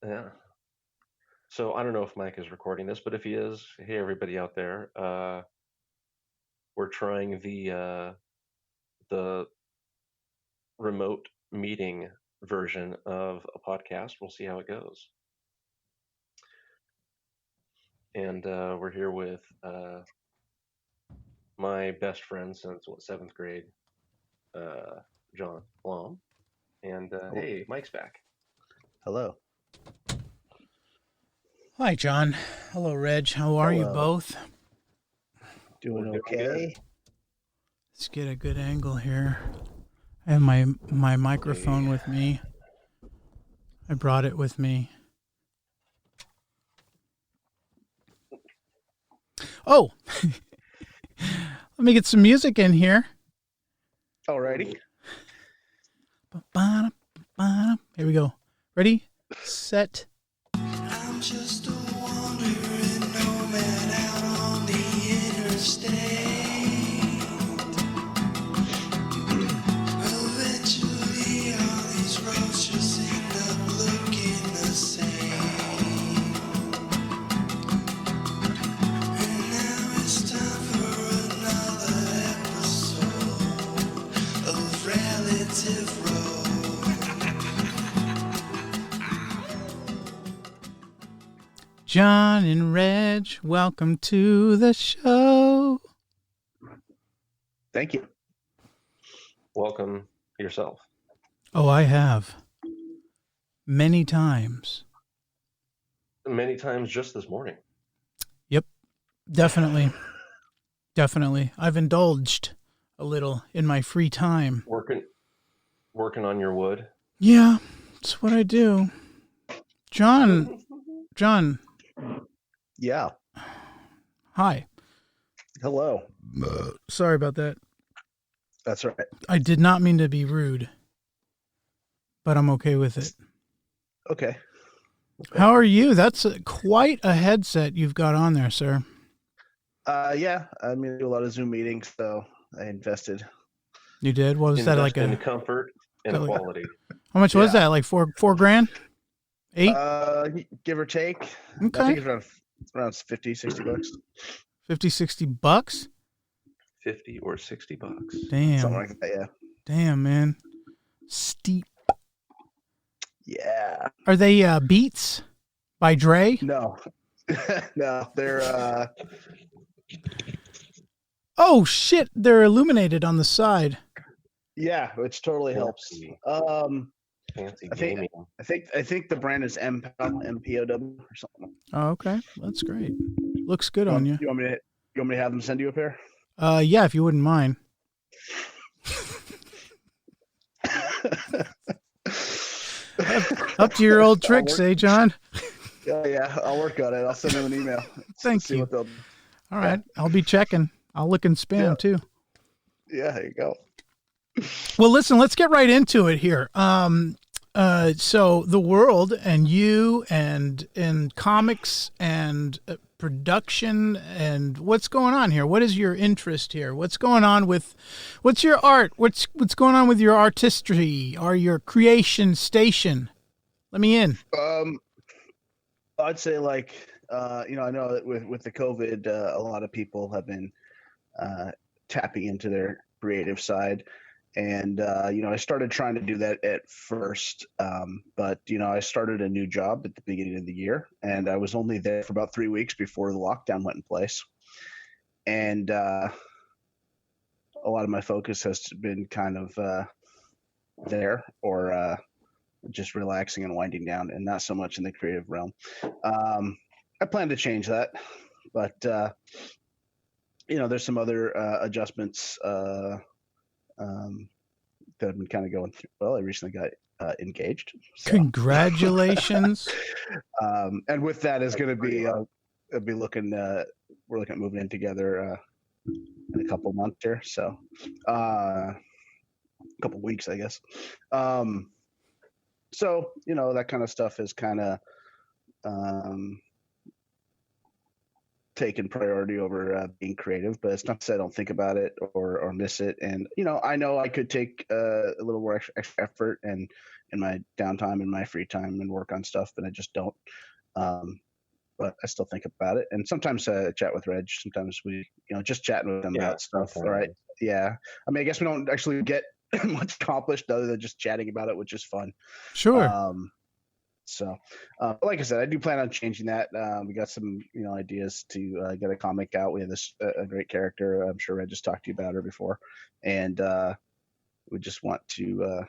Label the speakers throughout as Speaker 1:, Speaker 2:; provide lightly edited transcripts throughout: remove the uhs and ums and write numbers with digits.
Speaker 1: Yeah. So I don't know if Mike is recording this, but if he is, hey everybody out there, we're trying the remote meeting version of a podcast. We'll see how it goes. And we're here with my best friend since seventh grade, John Flom, and
Speaker 2: Hel-
Speaker 1: hey, Mike's back.
Speaker 2: Hello.
Speaker 3: Hi, John. Hello, Reg. How are you
Speaker 2: Hello.
Speaker 3: both?
Speaker 2: Doing
Speaker 1: We're doing
Speaker 2: okay?
Speaker 3: Let's get a good angle here. I have my microphone
Speaker 1: Hey.
Speaker 3: with me. I brought it with me. Oh, let me get some music in here.
Speaker 2: Alrighty.
Speaker 3: Here we go. Ready, set.
Speaker 4: I'm just a wandering nomad out on the interstate. Eventually, all these roads just end up looking the same. And now it's time for another episode of Relative Road.
Speaker 3: John and Reg, welcome to the show.
Speaker 2: Thank you.
Speaker 1: Welcome yourself.
Speaker 3: Oh, I have. Many times.
Speaker 1: Many times just this morning.
Speaker 3: Yep, definitely. Definitely. I've indulged a little in my free time.
Speaker 1: Working on your wood.
Speaker 3: Yeah, that's what I do. John,
Speaker 2: Yeah.
Speaker 3: hi.
Speaker 2: Hello.
Speaker 3: Sorry about that.
Speaker 2: That's right.
Speaker 3: I did not mean to be rude, but I'm okay with it.
Speaker 2: Okay.
Speaker 3: How are you? That's quite a headset you've got on there, sir.
Speaker 2: Yeah. I mean, I do a lot of Zoom meetings, so I invested.
Speaker 3: You did? What was that, like
Speaker 1: Invest in
Speaker 3: a...
Speaker 1: comfort and
Speaker 3: like-
Speaker 1: quality.
Speaker 3: How much was
Speaker 2: Yeah.
Speaker 3: that? Like four grand? 8?
Speaker 2: Give or take. I
Speaker 3: Okay.
Speaker 2: think it's around 50, 60 bucks.
Speaker 3: 50, 60 bucks?
Speaker 1: 50 or 60 bucks.
Speaker 2: Something
Speaker 3: Damn.
Speaker 2: like that, yeah.
Speaker 3: Damn, man. Steep.
Speaker 2: Yeah.
Speaker 3: Are they Beats by Dre?
Speaker 2: No. No, they're
Speaker 3: Oh, shit. They're illuminated on the side.
Speaker 2: yeah, which totally helps.
Speaker 1: Fancy
Speaker 2: I think-
Speaker 1: gaming.
Speaker 2: I think the brand is MPOW, MPOW or something.
Speaker 3: Oh, okay. That's great. Looks good on you.
Speaker 2: You want me to have them send you a pair?
Speaker 3: Yeah, if you wouldn't mind. Up to your old tricks, eh, John?
Speaker 2: Yeah, I'll work on it. I'll send them an email.
Speaker 3: Thank
Speaker 2: See
Speaker 3: you.
Speaker 2: what they'll.
Speaker 3: All right. I'll be checking. I'll look in spam,
Speaker 2: Yeah.
Speaker 3: too.
Speaker 2: Yeah, there you go.
Speaker 3: Well, listen, let's get right into it here. So the world and you and comics and production and what's going on here? What is your interest here? What's going on with, what's your art? What's going on with your artistry or your creation station? Let me in.
Speaker 2: I'd say like I know that with the COVID, a lot of people have been tapping into their creative side. And, I started trying to do that at first. But, I started a new job at the beginning of the year, and I was only there for about 3 weeks before the lockdown went in place. And a lot of my focus has been kind of there or just relaxing and winding down and not so much in the creative realm. I plan to change that, but, there's some other adjustments that have been kind of going through. Well, I recently got engaged. So.
Speaker 3: Congratulations.
Speaker 2: And with that is going to be, I'll be looking, we're looking at moving in together in a couple months here. So a couple weeks, I guess. So, that kind of stuff is kind of taken priority over being creative, but it's not to say I don't think about it or miss it. And I know I could take a little more extra effort and in my downtime and my free time and work on stuff, but I just don't. Um, but I still think about it, and sometimes chat with Reg. Sometimes we, just chatting with them
Speaker 1: Yeah,
Speaker 2: about stuff.
Speaker 1: okay.
Speaker 2: All right, yeah. I mean, I guess we don't actually get much accomplished other than just chatting about it, which is fun.
Speaker 3: Sure.
Speaker 2: So, like I said, I do plan on changing that. We got some, ideas to get a comic out. We have this a great character. I'm sure I just talked to you about her before, and we just want to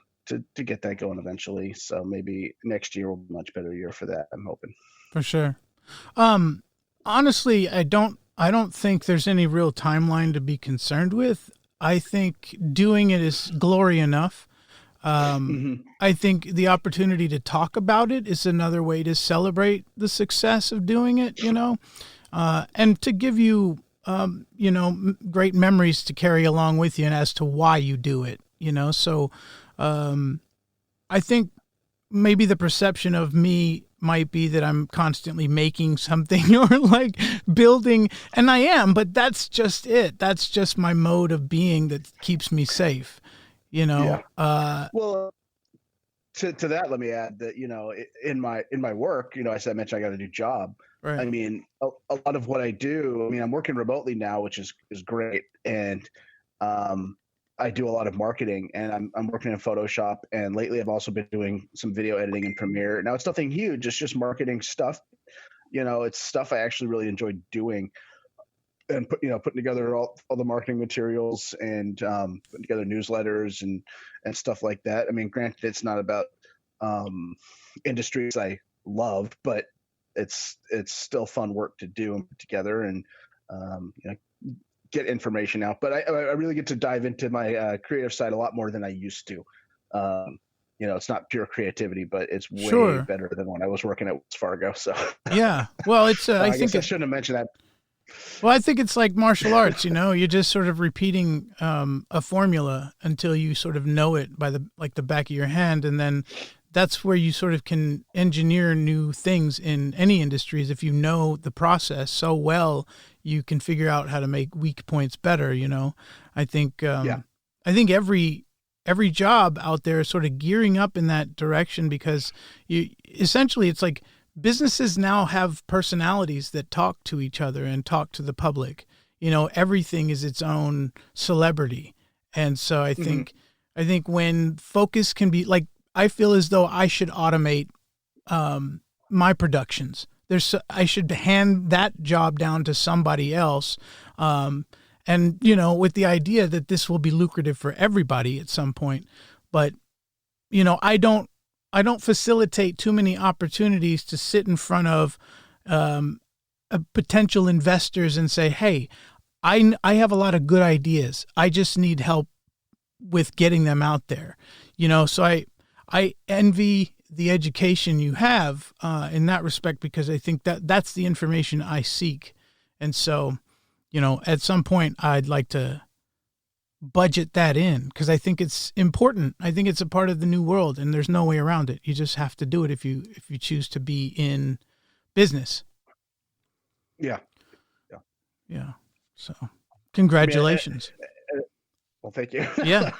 Speaker 2: get that going eventually. So maybe next year will be a much better year for that. I'm hoping.
Speaker 3: For sure. Honestly, I don't think there's any real timeline to be concerned with. I think doing it is glory enough. I think the opportunity to talk about it is another way to celebrate the success of doing it, and to give you, great memories to carry along with you and as to why you do it, So I think maybe the perception of me might be that I'm constantly making something or like building, and I am, but that's just it. That's just my mode of being that keeps me safe,
Speaker 2: Yeah. Well, to that, let me add that in my work, I said I mentioned I got a new job. I
Speaker 3: Right.
Speaker 2: mean, a lot of what I do. I mean, I'm working remotely now, which is great, and I do a lot of marketing, and I'm working in Photoshop, and lately I've also been doing some video editing in Premiere. Now it's nothing huge; it's just marketing stuff. It's stuff I actually really enjoy doing, and putting together all the marketing materials and putting together newsletters and stuff like that. I mean, granted, it's not about industries I love, but it's still fun work to do and put together and get information out. But I really get to dive into my creative side a lot more than I used to. It's not pure creativity, but it's way
Speaker 3: Sure.
Speaker 2: better than when I was working at Wells Fargo. So
Speaker 3: Yeah. Well, it's,
Speaker 2: I
Speaker 3: I
Speaker 2: guess
Speaker 3: think
Speaker 2: I
Speaker 3: it,
Speaker 2: shouldn't have mentioned that.
Speaker 3: well, I think it's like martial arts, you're just sort of repeating a formula until you sort of know it by the back of your hand. And then that's where you sort of can engineer new things in any industries. If you know the process so well, you can figure out how to make weak points better. I think,
Speaker 2: Yeah.
Speaker 3: I think every job out there is sort of gearing up in that direction because essentially it's like businesses now have personalities that talk to each other and talk to the public. Everything is its own celebrity. And so I think when focus can be like, I feel as though I should automate my productions. I should hand that job down to somebody else. And with the idea that this will be lucrative for everybody at some point. But, I don't facilitate too many opportunities to sit in front of potential investors and say, hey, I have a lot of good ideas. I just need help with getting them out there. So I envy the education you have in that respect, because I think that's the information I seek. And so, at some point I'd like to budget that in because I think it's important. I think it's a part of the new world and there's no way around it. You just have to do it if you choose to be in business.
Speaker 2: Yeah.
Speaker 3: Yeah. So
Speaker 2: I mean,
Speaker 3: congratulations.
Speaker 2: well, thank you.
Speaker 3: Yeah.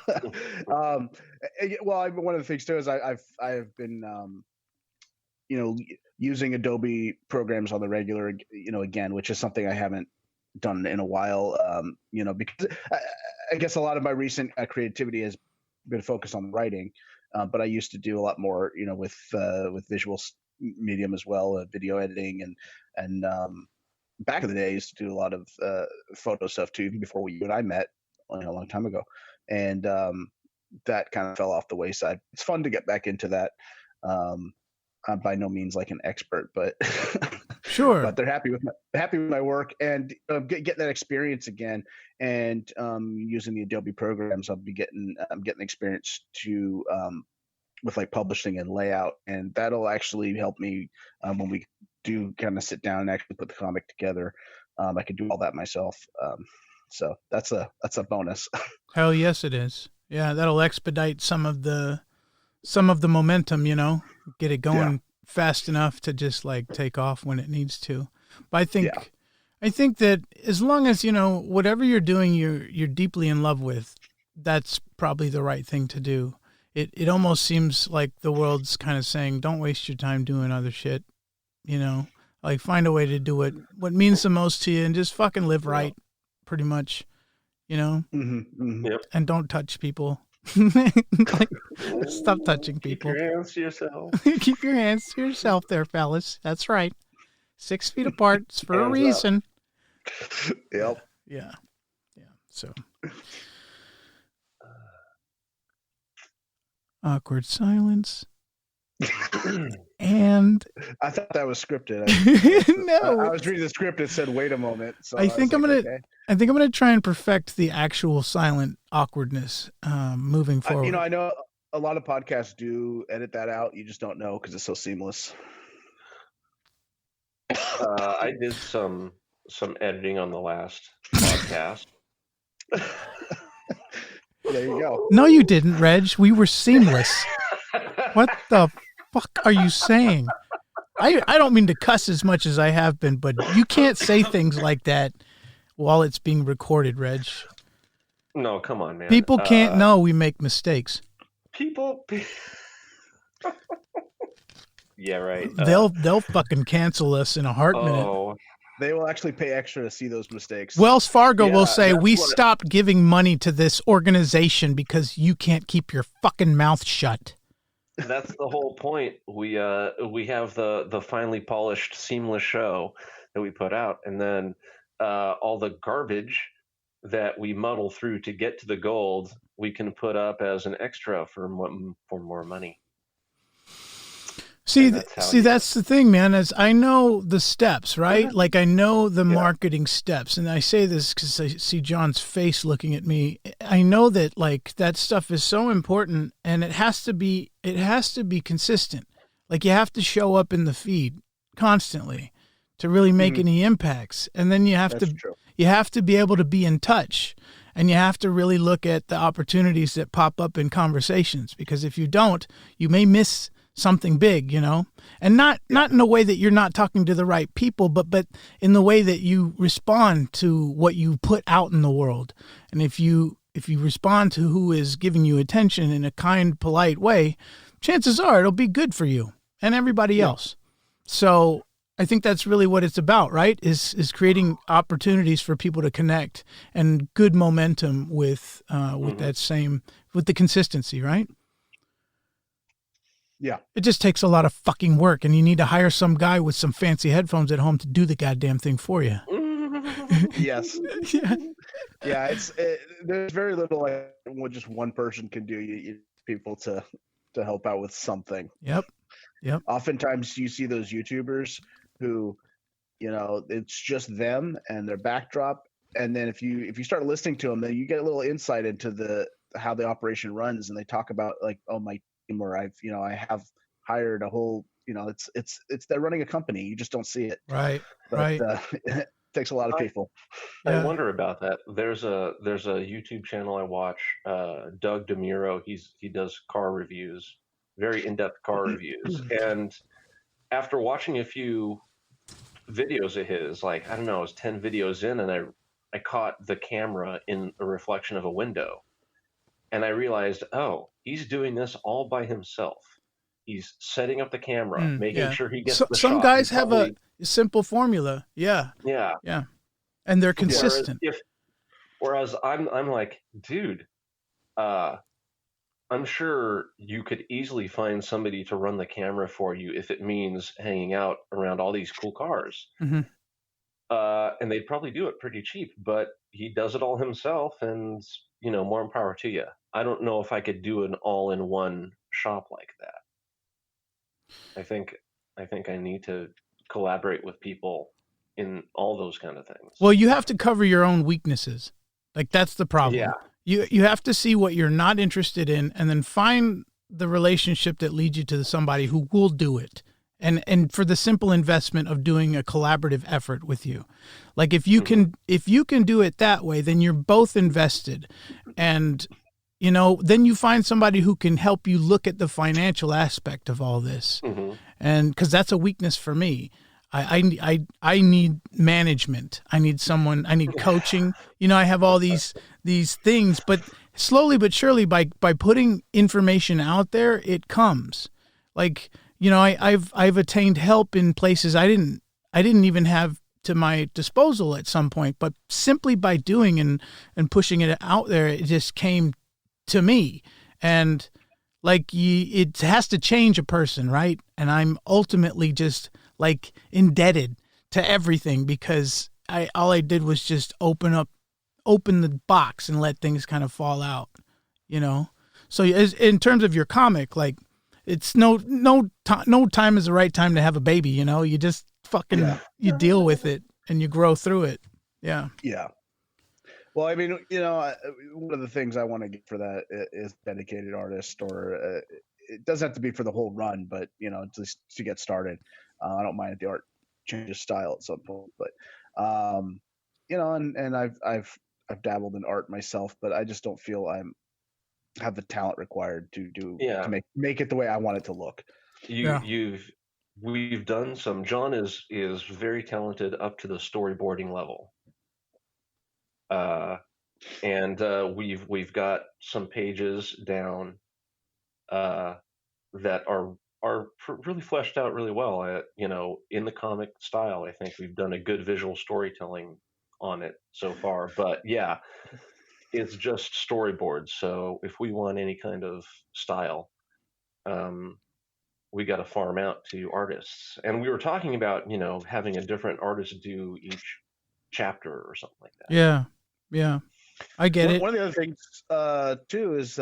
Speaker 2: Well, one of the things too is I've been using Adobe programs on the regular, again, which is something I haven't done in a while. Because I guess a lot of my recent creativity has been focused on writing, but I used to do a lot more, with visual medium as well, video editing and back in the day, I used to do a lot of photo stuff too, even before you and I met a long time ago, and that kind of fell off the wayside. It's fun to get back into that. I'm by no means like an expert, but
Speaker 3: Sure.
Speaker 2: but they're happy with my work and getting that experience again. And using the Adobe programs, I'm getting experience to with like publishing and layout, and that'll actually help me when we do kind of sit down and actually put the comic together. I can do all that myself. So that's a bonus.
Speaker 3: Hell yes, it is. Yeah. That'll expedite some of the momentum, get it going fast enough to just like take off when it needs to. But I think, I think that as long as, whatever you're doing, you're deeply in love with, that's probably the right thing to do. It almost seems like the world's kind of saying, don't waste your time doing other shit, like find a way to do what means the most to you and just fucking live right, pretty much,
Speaker 1: Yep.
Speaker 3: and don't touch people. Like, stop touching
Speaker 1: Keep
Speaker 3: people.
Speaker 1: your hands to yourself.
Speaker 3: Keep your hands to yourself there, fellas. That's right. 6 feet apart. It's for a
Speaker 1: Hands up.
Speaker 3: reason.
Speaker 2: Yep.
Speaker 3: Yeah. So awkward silence. And
Speaker 2: I thought that was scripted.
Speaker 3: no,
Speaker 2: I was reading the script. It said, "Wait a moment." So
Speaker 3: I think
Speaker 2: was
Speaker 3: I'm
Speaker 2: like,
Speaker 3: gonna.
Speaker 2: okay.
Speaker 3: I think I'm gonna try and perfect the actual silent awkwardness moving forward.
Speaker 2: I know a lot of podcasts do edit that out. You just don't know because it's so seamless.
Speaker 1: I did some editing on the last podcast.
Speaker 2: There you go.
Speaker 3: No, you didn't, Reg. We were seamless. What the fuck are you saying? I don't mean to cuss as much as I have been, but you can't say things like that while it's being recorded, Reg.
Speaker 1: No, come on, man.
Speaker 3: People can't know we make mistakes.
Speaker 1: People. Yeah, right.
Speaker 3: They'll fucking cancel us in a heartbeat.
Speaker 1: Oh,
Speaker 2: They will actually pay extra to see those mistakes.
Speaker 3: Wells Fargo will
Speaker 2: Yeah,
Speaker 3: say,
Speaker 2: that's
Speaker 3: we
Speaker 2: what-
Speaker 3: stopped giving money to this organization because you can't keep your fucking mouth shut.
Speaker 1: that's the whole point. We have the finely polished, seamless show that we put out, and then all the garbage that we muddle through to get to the gold, we can put up as an extra for more money.
Speaker 3: See,
Speaker 1: And that's how you-
Speaker 3: that's the thing, man. Is I know the steps, right? Like I know the marketing steps, and I say this because I see John's face looking at me. I know that like that stuff is so important, and it has to be consistent. Like you have to show up in the feed constantly to really make any impacts, and then you have
Speaker 2: That's
Speaker 3: to
Speaker 2: true.
Speaker 3: you have to be able to be in touch, and you have to really look at the opportunities that pop up in conversations, because if you don't, you may miss something big, and not in a way that you're not talking to the right people, but in the way that you respond to what you put out in the world. And if you respond to who is giving you attention in a kind, polite way, chances are it'll be good for you and everybody else. So I think that's really what it's about, right? Is creating opportunities for people to connect and good momentum with with the consistency, right?
Speaker 2: Yeah.
Speaker 3: It just takes a lot of fucking work, and you need to hire some guy with some fancy headphones at home to do the goddamn thing for you.
Speaker 2: Yes.
Speaker 3: Yeah.
Speaker 2: Yeah. There's very little like what just one person can do. You need people to help out with something.
Speaker 3: Yep.
Speaker 2: Oftentimes you see those YouTubers who, it's just them and their backdrop. And then if you start listening to them, then you get a little insight into how the operation runs. And they talk about like, oh, my team, or I have hired a whole, it's they're running a company. You just don't see it.
Speaker 3: Right.
Speaker 2: But,
Speaker 3: Right.
Speaker 2: It takes a lot of people.
Speaker 3: Yeah.
Speaker 1: I wonder about that. There's a YouTube channel I watch, Doug DeMuro. He does car reviews, very in-depth car reviews. And after watching a few videos of his, like I don't know, it was 10 videos in, and I caught the camera in a reflection of a window, and I realized, oh, he's doing this all by himself. He's setting up the camera, making sure he gets the shot.
Speaker 3: Some guys have
Speaker 1: probably,
Speaker 3: a simple formula. Yeah.
Speaker 1: yeah.
Speaker 3: And they're consistent.
Speaker 1: Whereas I'm like, dude, I'm sure you could easily find somebody to run the camera for you if it means hanging out around all these cool cars.
Speaker 3: Mhm.
Speaker 1: And they'd probably do it pretty cheap, but he does it all himself, and more power to you. I don't know if I could do an all-in-one shop like that. I think I need to collaborate with people in all those kind of things.
Speaker 3: Well, you have to cover your own weaknesses. Like that's the problem.
Speaker 1: Yeah.
Speaker 3: You have to see what you're not interested in, and then find the relationship that leads you to somebody who will do it. And for the simple investment of doing a collaborative effort with you. Like if you can do it that way, then you're both invested. And then you find somebody who can help you look at the financial aspect of all this.
Speaker 1: Mm-hmm.
Speaker 3: And because that's a weakness for me. I need management. I need someone. I need coaching. I have all these things, but slowly but surely, by putting information out there, it comes. Like I've attained help in places I didn't even have to my disposal at some point, but simply by doing and pushing it out there, it just came to me. And like it has to change a person, right? And I'm ultimately just like indebted to everything because all I did was just open the box and let things kind of fall out, So in terms of your comic, like it's no time is the right time to have a baby, you just fucking you deal with it and you grow through it. Yeah.
Speaker 2: Yeah. Well, I mean, one of the things I want to get for that is dedicated artist, or it doesn't have to be for the whole run, but just to get started. I don't mind if the art changes style at some point, but and I've dabbled in art myself, but I just don't feel have the talent required to make it the way I want it to look.
Speaker 1: We've done some. John is very talented up to the storyboarding level. And we've got some pages down that are really fleshed out really well. In the comic style, I think we've done a good visual storytelling on it so far. But yeah, it's just storyboards. So if we want any kind of style, we got to farm out to artists. And we were talking about having a different artist do each chapter or something like that.
Speaker 3: Yeah. Yeah. I get it.
Speaker 2: One of the other things, too, is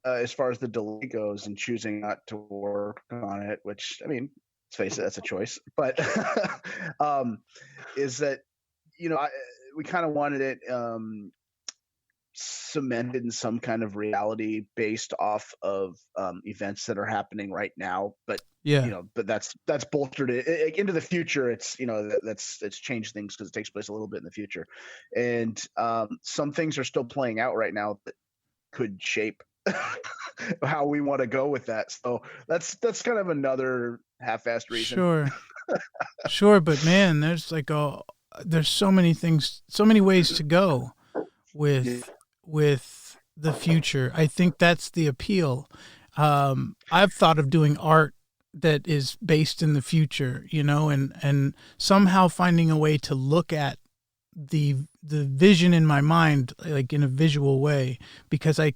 Speaker 2: as far as the delay goes and choosing not to work on it, which, I mean, let's face it, that's a choice. But is that, we kind of wanted it cemented in some kind of reality based off of events that are happening right now. But but that's bolstered it into the future. It's that's changed things because it takes place a little bit in the future, and some things are still playing out right now that could shape how we want to go with that. So that's kind of another half-assed reason.
Speaker 3: Sure, but man, there's there's so many things, so many ways to go with the future. I think that's the appeal. I've thought of doing art that is based in the future, and somehow finding a way to look at the vision in my mind, like in a visual way, because I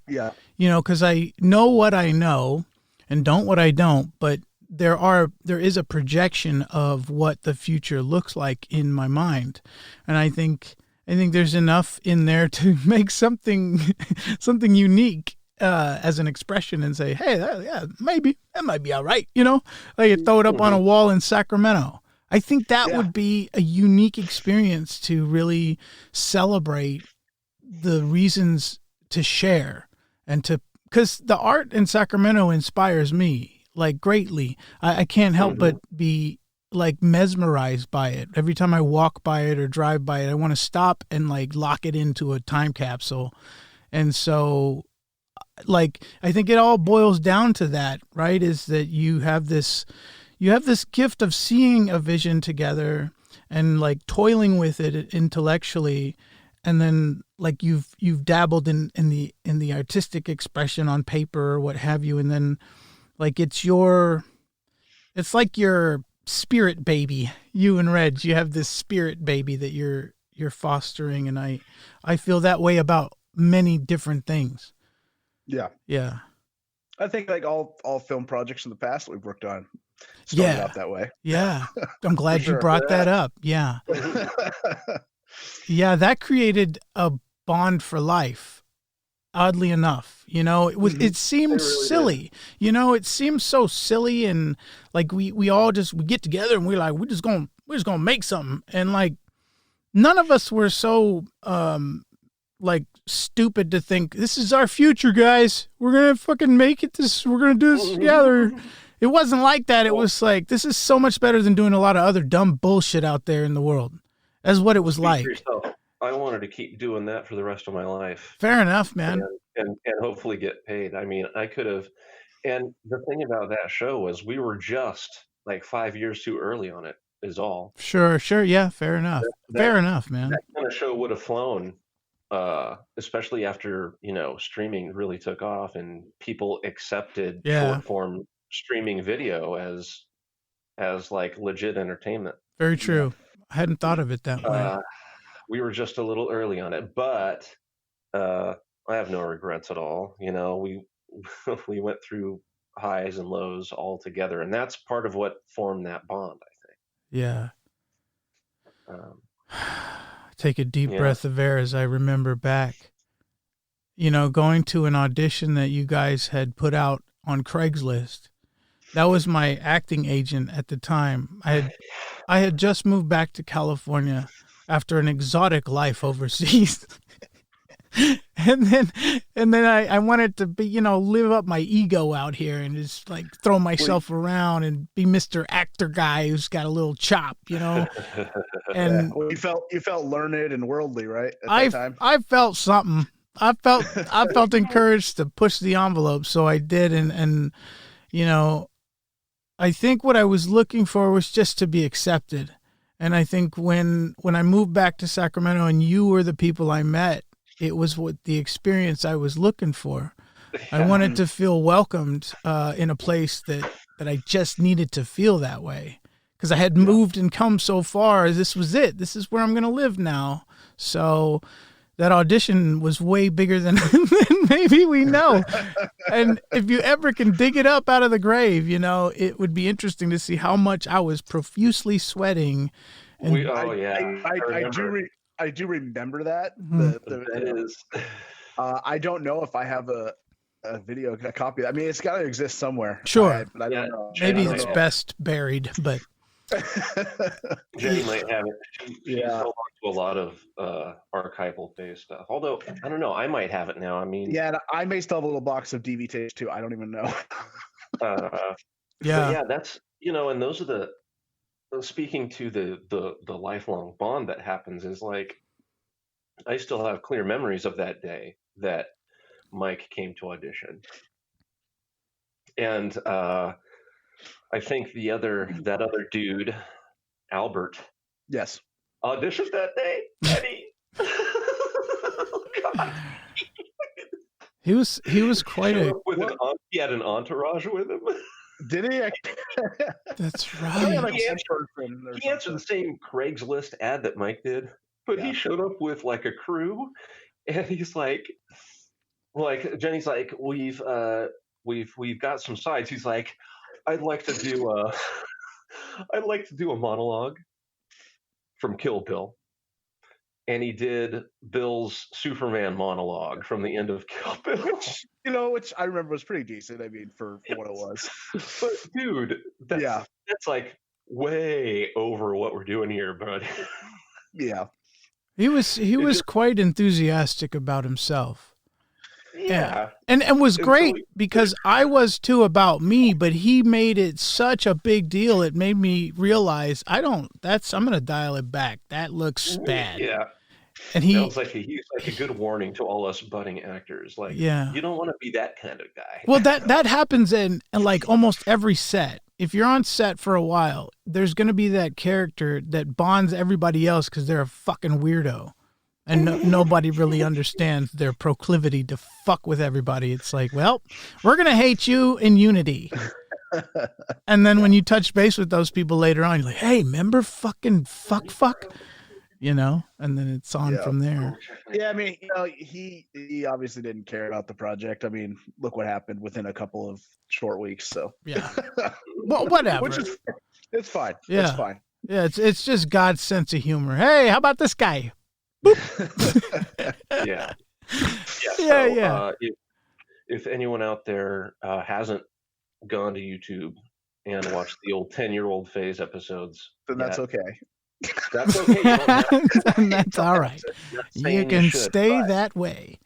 Speaker 3: know what I know and don't what I don't, but there is a projection of what the future looks like in my mind. And I think there's enough in there to make something unique as an expression and say, hey, maybe that might be all right. Like throw it up on a wall in Sacramento. I think that would be a unique experience to really celebrate the reasons to share and because the art in Sacramento inspires me like greatly. I can't help but be like mesmerized by it. Every time I walk by it or drive by it, I want to stop and like lock it into a time capsule. And so like, I think it all boils down to that, right? Is that you have this gift of seeing a vision together and like toiling with it intellectually. And then like you've dabbled in the artistic expression on paper or what have you. And then like, it's like your spirit baby, you and Reg, you have this spirit baby that you're fostering. And I feel that way about many different things.
Speaker 2: Yeah. I think like all film projects in the past that we've worked on started out that way.
Speaker 3: Yeah. I'm glad you brought that up. Yeah. Yeah. That created a bond for life. Oddly enough, it seemed silly, it seems so silly. And like, we get together and we're like, we're just going to make something. And like, none of us were so, like stupid to think this is our future, guys. We're going to fucking make it we're going to do this together. It wasn't like that. It was like, this is so much better than doing a lot of other dumb bullshit out there in the world. That's what it was like.
Speaker 1: I wanted to keep doing that for the rest of my life.
Speaker 3: Fair enough, man.
Speaker 1: And hopefully get paid. I mean, I could have. And the thing about that show was we were just like 5 years too early on it. Is all.
Speaker 3: Sure. Yeah, fair enough.
Speaker 1: That
Speaker 3: Fair enough, man.
Speaker 1: that kind of show would have flown, especially after streaming really took off and people accepted
Speaker 3: Yeah,
Speaker 1: short form streaming video as like legit entertainment.
Speaker 3: very
Speaker 2: Yeah.
Speaker 3: true. I hadn't thought of it that way.
Speaker 1: We were just a little early on it, but I have no regrets at all. We we went through highs and lows all together, and that's part of what formed that bond, I
Speaker 3: Yeah.
Speaker 1: think.
Speaker 3: Take a deep
Speaker 1: Yeah.
Speaker 3: breath of air as I remember back. Going to an audition that you guys had put out on Craigslist. That was my acting agent at the time. I had just moved back to California after an exotic life overseas. and then I wanted to be, live up my ego out here and just like throw myself around and be Mr. Actor guy who's got a little chop, And
Speaker 2: Well, you felt learned and worldly, right? At that time.
Speaker 3: I felt something. I felt encouraged to push the envelope, so I did, and I think what I was looking for was just to be accepted. And I think when I moved back to Sacramento and you were the people I met, it was what the experience I was looking for. I wanted to feel welcomed in a place that I just needed to feel that way. Because I had moved and come so far. This was it. This is where I'm going to live now. So that audition was way bigger than maybe we know. And if you ever can dig it up out of the grave, it would be interesting to see how much I was profusely sweating. And
Speaker 2: I do remember that.
Speaker 1: That is.
Speaker 2: I don't know if I have a video, a copy. I mean, it's got to exist somewhere.
Speaker 3: Sure.
Speaker 2: But I don't know.
Speaker 3: Maybe it's best buried, but
Speaker 1: Jenny might have it. She's held on to a lot of archival based stuff. Although I don't know, I might have it now. I mean,
Speaker 2: yeah, I may still have a little box of DV tapes too. I don't even know.
Speaker 3: yeah,
Speaker 1: that's and those are speaking to the lifelong bond that happens is like I still have clear memories of that day that Mike came to audition, and I think that other dude, Albert,
Speaker 2: Yes,
Speaker 1: auditioned that day. Eddie, God.
Speaker 3: he was quite a.
Speaker 1: He had an entourage with him.
Speaker 2: did he?
Speaker 3: That's
Speaker 2: He
Speaker 3: right.
Speaker 2: like
Speaker 1: He
Speaker 2: one
Speaker 1: answered-
Speaker 2: person or
Speaker 1: He answered the same Craigslist ad that Mike did, but
Speaker 2: Yeah.
Speaker 1: he showed up with like a crew, and he's like Jenny's like, we've got some sides. He's like, I'd like to do a monologue from Kill Bill, and he did Bill's Superman monologue from the end of Kill Bill.
Speaker 2: which I remember was pretty decent. I mean, for what it was.
Speaker 1: But dude, that's
Speaker 2: Yeah.
Speaker 1: like way over what we're doing here, bud.
Speaker 2: Yeah.
Speaker 3: He was quite enthusiastic about himself.
Speaker 1: Yeah.
Speaker 3: And was
Speaker 1: And
Speaker 3: great
Speaker 1: so-
Speaker 3: because I was too about me, but he made it such a big deal. It made me realize I'm going to dial it back. That looks bad.
Speaker 1: Yeah.
Speaker 3: And
Speaker 1: That was like he's like a good warning to all us budding actors. Like,
Speaker 3: Yeah.
Speaker 1: you don't want to be that kind of guy.
Speaker 3: well, that happens in like almost every set. If you're on set for a while, there's going to be that character that bonds everybody else because they're a fucking weirdo. And nobody really understands their proclivity to fuck with everybody. It's like, well, we're going to hate you in unity. And then when you touch base with those people later on, you're like, hey, remember fucking fuck? And then it's on
Speaker 2: Yeah.
Speaker 3: from there.
Speaker 2: Yeah, I mean, he obviously didn't care about the project. I mean, look what happened within a couple of short weeks. So
Speaker 3: Yeah. Well, whatever.
Speaker 2: which is it's fine.
Speaker 3: Yeah.
Speaker 2: It's fine.
Speaker 3: Yeah, it's just God's sense of humor. Hey, how about this guy?
Speaker 1: Yeah.
Speaker 3: Yeah.
Speaker 1: If anyone out there hasn't gone to YouTube and watched the old 10-year-old phase episodes,
Speaker 2: Then that's
Speaker 1: yet,
Speaker 2: okay.
Speaker 1: That's okay. You don't have to.
Speaker 3: That's all right.
Speaker 1: I'm not
Speaker 3: You
Speaker 1: saying
Speaker 3: can
Speaker 1: should,
Speaker 3: stay
Speaker 1: but,
Speaker 3: that way.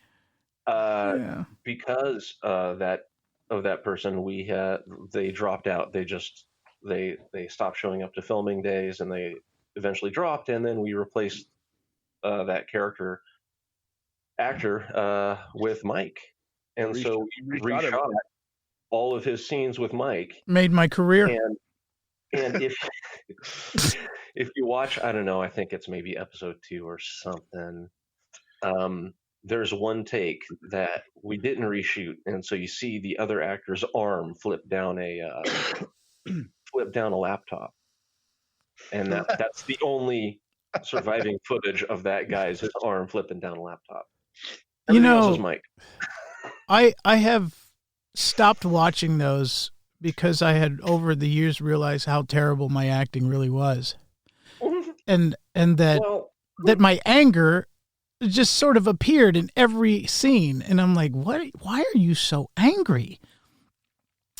Speaker 3: Yeah.
Speaker 1: because of that person, they dropped out. They stopped showing up to filming days, and they eventually dropped. And then we replaced that actor with Mike, and so we reshot all of his scenes with Mike.
Speaker 3: Made my career.
Speaker 1: And And if you watch, I don't know, I think it's maybe episode 2 or something. There's one take that we didn't reshoot, and so you see the other actor's arm flip down a laptop, and that's the only surviving footage of that guy's his arm flipping down a laptop.
Speaker 3: You
Speaker 1: Everything else is
Speaker 3: know,
Speaker 1: Mike.
Speaker 3: I have stopped watching those because I had over the years realized how terrible my acting really was, and that
Speaker 1: Well,
Speaker 3: that my anger just sort of appeared in every scene, and I'm like, what? Why are you so angry?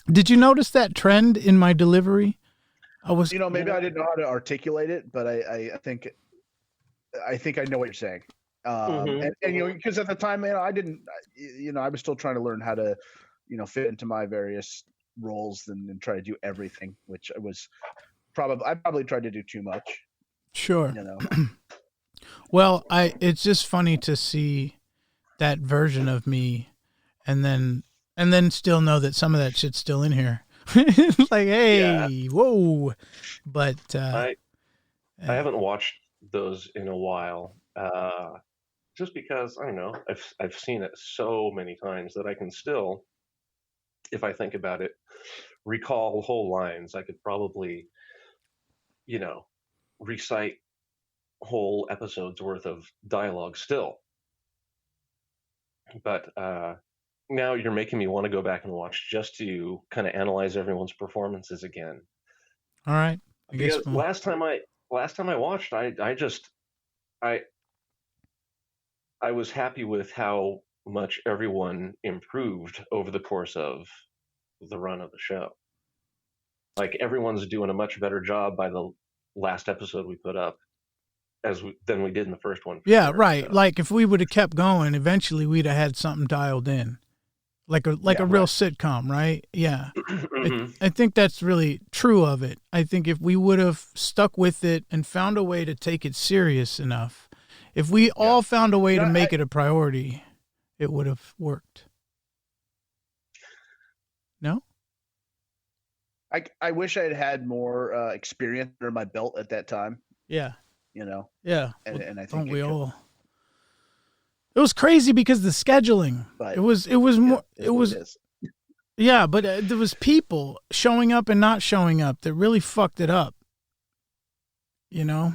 Speaker 3: Did you notice that trend in my delivery? I was,
Speaker 2: Maybe I didn't know how to articulate it, but I think I know what you're saying. And because at the time, man, I didn't, I was still trying to learn how to, fit into my various roles and try to do everything, which I probably tried to do too much.
Speaker 3: sure. Well, it's just funny to see that version of me, and then still know that some of that shit's still in here. Like, hey, whoa! But
Speaker 1: I haven't watched those in a while, just because I don't know. I've seen it so many times that I can still, if I think about it, recall whole lines. I could probably, recite whole episodes worth of dialogue still. But now you're making me want to go back and watch just to kind of analyze everyone's performances again.
Speaker 3: all right, I guess
Speaker 1: Because last time I watched, I was happy with how much everyone improved over the course of the run of the show. Like everyone's doing a much better job by the last episode we put up than we did in the first one.
Speaker 3: yeah,
Speaker 1: sure,
Speaker 3: right.
Speaker 1: so.
Speaker 3: Like if we would have kept going, eventually we'd have had something dialed in, like a real sitcom, right? Yeah. I think that's really true of it. I think if we would have stuck with it and found a way to take it serious enough, if we all found a way to make it a priority, it would have worked. No?
Speaker 2: I wish I had had more experience under my belt at that time.
Speaker 3: Yeah.
Speaker 2: Yeah. And I think
Speaker 3: don't we all? It was crazy because the scheduling.
Speaker 2: But
Speaker 3: it was more. It was. Yeah, but there was people showing up and not showing up that really fucked it up.
Speaker 1: Yeah.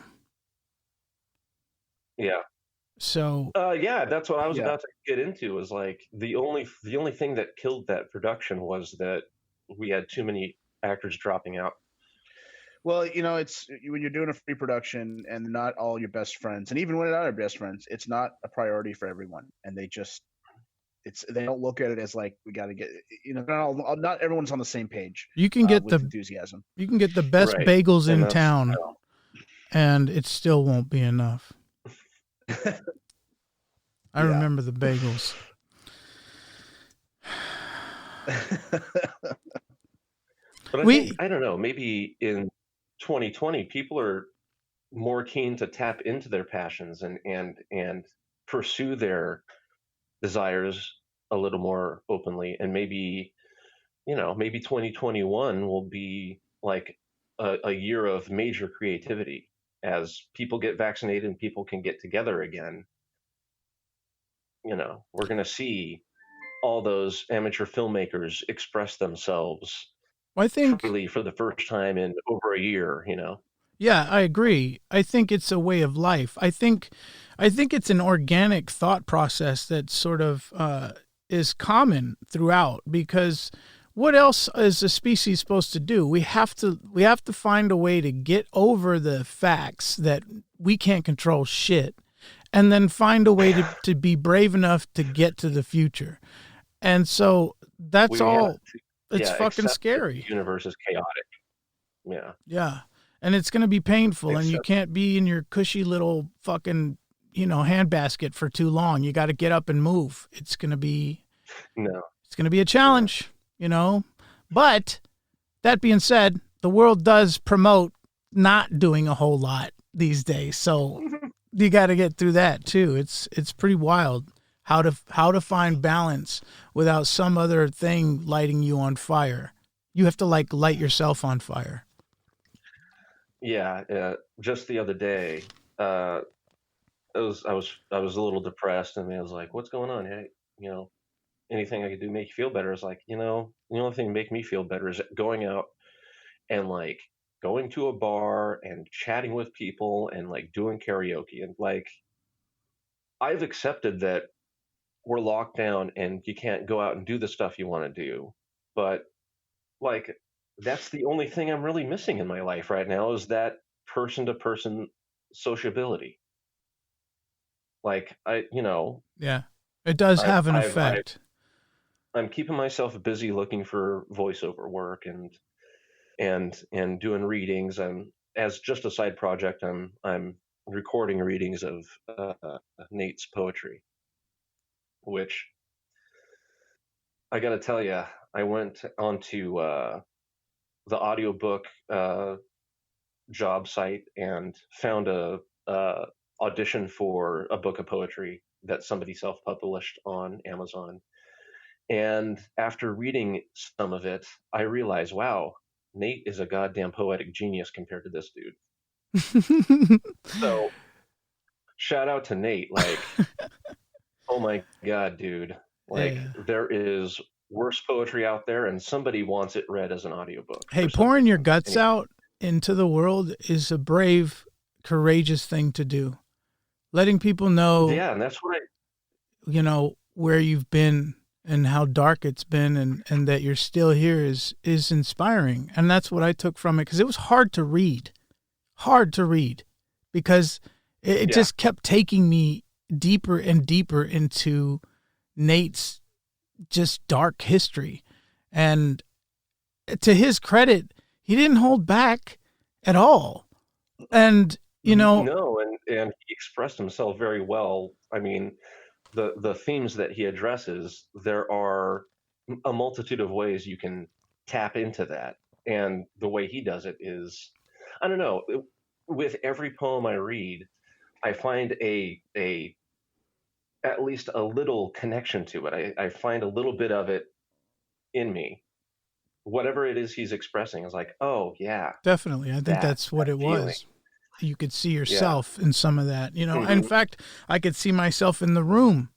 Speaker 3: So.
Speaker 1: Yeah, that's what I was about to get into. Was like the only thing that killed that production was that we had too many actors dropping out.
Speaker 2: Well, it's when you're doing a free production and not all your best friends, and even when they're not your best friends, it's not a priority for everyone, and they don't look at it as like we got to get, not everyone's on the same page.
Speaker 3: You can get
Speaker 2: with enthusiasm.
Speaker 3: You can get the best bagels in town, and it still won't be enough. I remember the bagels.
Speaker 1: But I don't know, maybe in 2020, people are more keen to tap into their passions and pursue their desires a little more openly. And maybe 2021 will be like a year of major creativity as people get vaccinated and people can get together again. We're going to see all those amateur filmmakers express themselves.
Speaker 3: I think
Speaker 1: freely for the first time in over a year,
Speaker 3: Yeah, I agree. I think it's a way of life. I think it's an organic thought process that sort of is common throughout, because what else is a species supposed to do? We have to find a way to get over the facts that we can't control shit, and then find a way to be brave enough to get to the future. And so that's all. It's fucking scary.
Speaker 1: The universe is chaotic. Yeah.
Speaker 3: Yeah. And it's going to be painful, and you can't be in your cushy little fucking, handbasket for too long. You got to get up and move. It's going to be a challenge, But that being said, the world does promote not doing a whole lot these days. So you got to get through that too. It's pretty wild. How to find balance without some other thing lighting you on fire. You have to light yourself on fire.
Speaker 1: yeah, just the other day, I was a little depressed, and I was like, "What's going on? Hey, you know, anything I could do to make you feel better?" Is like, the only thing to make me feel better is going out and like going to a bar and chatting with people and like doing karaoke, and like I've accepted that we're locked down and you can't go out and do the stuff you want to do, but like that's the only thing I'm really missing in my life right now is that person to person sociability. Like
Speaker 3: Yeah. It does
Speaker 1: I've
Speaker 3: have an
Speaker 1: I've I
Speaker 3: effect.
Speaker 1: I'm keeping myself busy looking for voiceover work and doing readings. I'm as just a side project. I'm recording readings of Nate's poetry, which I got to tell you, I went onto the audiobook job site and found a audition for a book of poetry that somebody self-published on Amazon. And after reading some of it, I realized, wow, Nate is a goddamn poetic genius compared to this dude. So shout out to Nate. Like, oh my god, dude. Like,
Speaker 3: Yeah.
Speaker 1: there is worse poetry out there, and somebody wants it read as an audiobook
Speaker 3: Hey,
Speaker 1: for some
Speaker 3: pouring your
Speaker 1: reason.
Speaker 3: guts
Speaker 1: Anyway,
Speaker 3: out into the world is a brave, courageous thing to do. Letting people know,
Speaker 1: yeah, and that's what I.
Speaker 3: where you've been and how dark it's been, and that you're still here is inspiring. And that's what I took from it, because it was hard to read, because it
Speaker 1: Yeah.
Speaker 3: just kept taking me deeper and deeper into Nate's just dark history. And to his credit, he didn't hold back at all. And,
Speaker 1: No, and he expressed himself very well. I mean, the themes that he addresses, there are a multitude of ways you can tap into that, and the way he does it is, I don't know. With every poem I read, I find a at least a little connection to it. I find a little bit of it in me. Whatever it is he's expressing is like, oh yeah,
Speaker 3: definitely, I think that's what
Speaker 1: that
Speaker 3: it
Speaker 1: feeling.
Speaker 3: was. You could see
Speaker 1: Yeah.
Speaker 3: yourself in some of that. In
Speaker 1: Hmm.
Speaker 3: fact, I could see myself in the room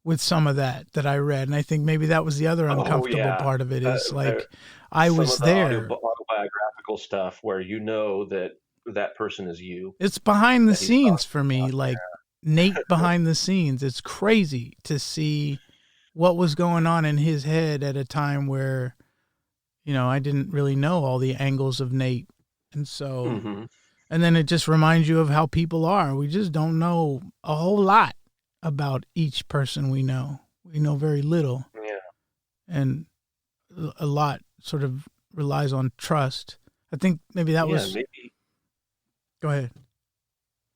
Speaker 3: with some of that I read. And I think maybe that was the other
Speaker 1: Oh
Speaker 3: uncomfortable
Speaker 1: yeah.
Speaker 3: part of it,
Speaker 1: Uh,
Speaker 3: is
Speaker 1: there,
Speaker 3: like I
Speaker 1: some
Speaker 3: was
Speaker 1: of the
Speaker 3: there.
Speaker 1: autobiographical stuff where you know that that person is you
Speaker 3: It's behind the
Speaker 1: that he's
Speaker 3: scenes
Speaker 1: talking
Speaker 3: for me,
Speaker 1: about.
Speaker 3: like Nate behind the scenes. It's crazy to see what was going on in his head at a time where, I didn't really know all the angles of Nate. And so,
Speaker 1: Hmm.
Speaker 3: and then it just reminds you of how people are. We just don't know a whole lot about each person we know. We know very little.
Speaker 1: Yeah.
Speaker 3: And a lot sort of relies on trust. I think maybe that
Speaker 1: Yeah.
Speaker 3: was,
Speaker 1: Maybe.
Speaker 3: go ahead.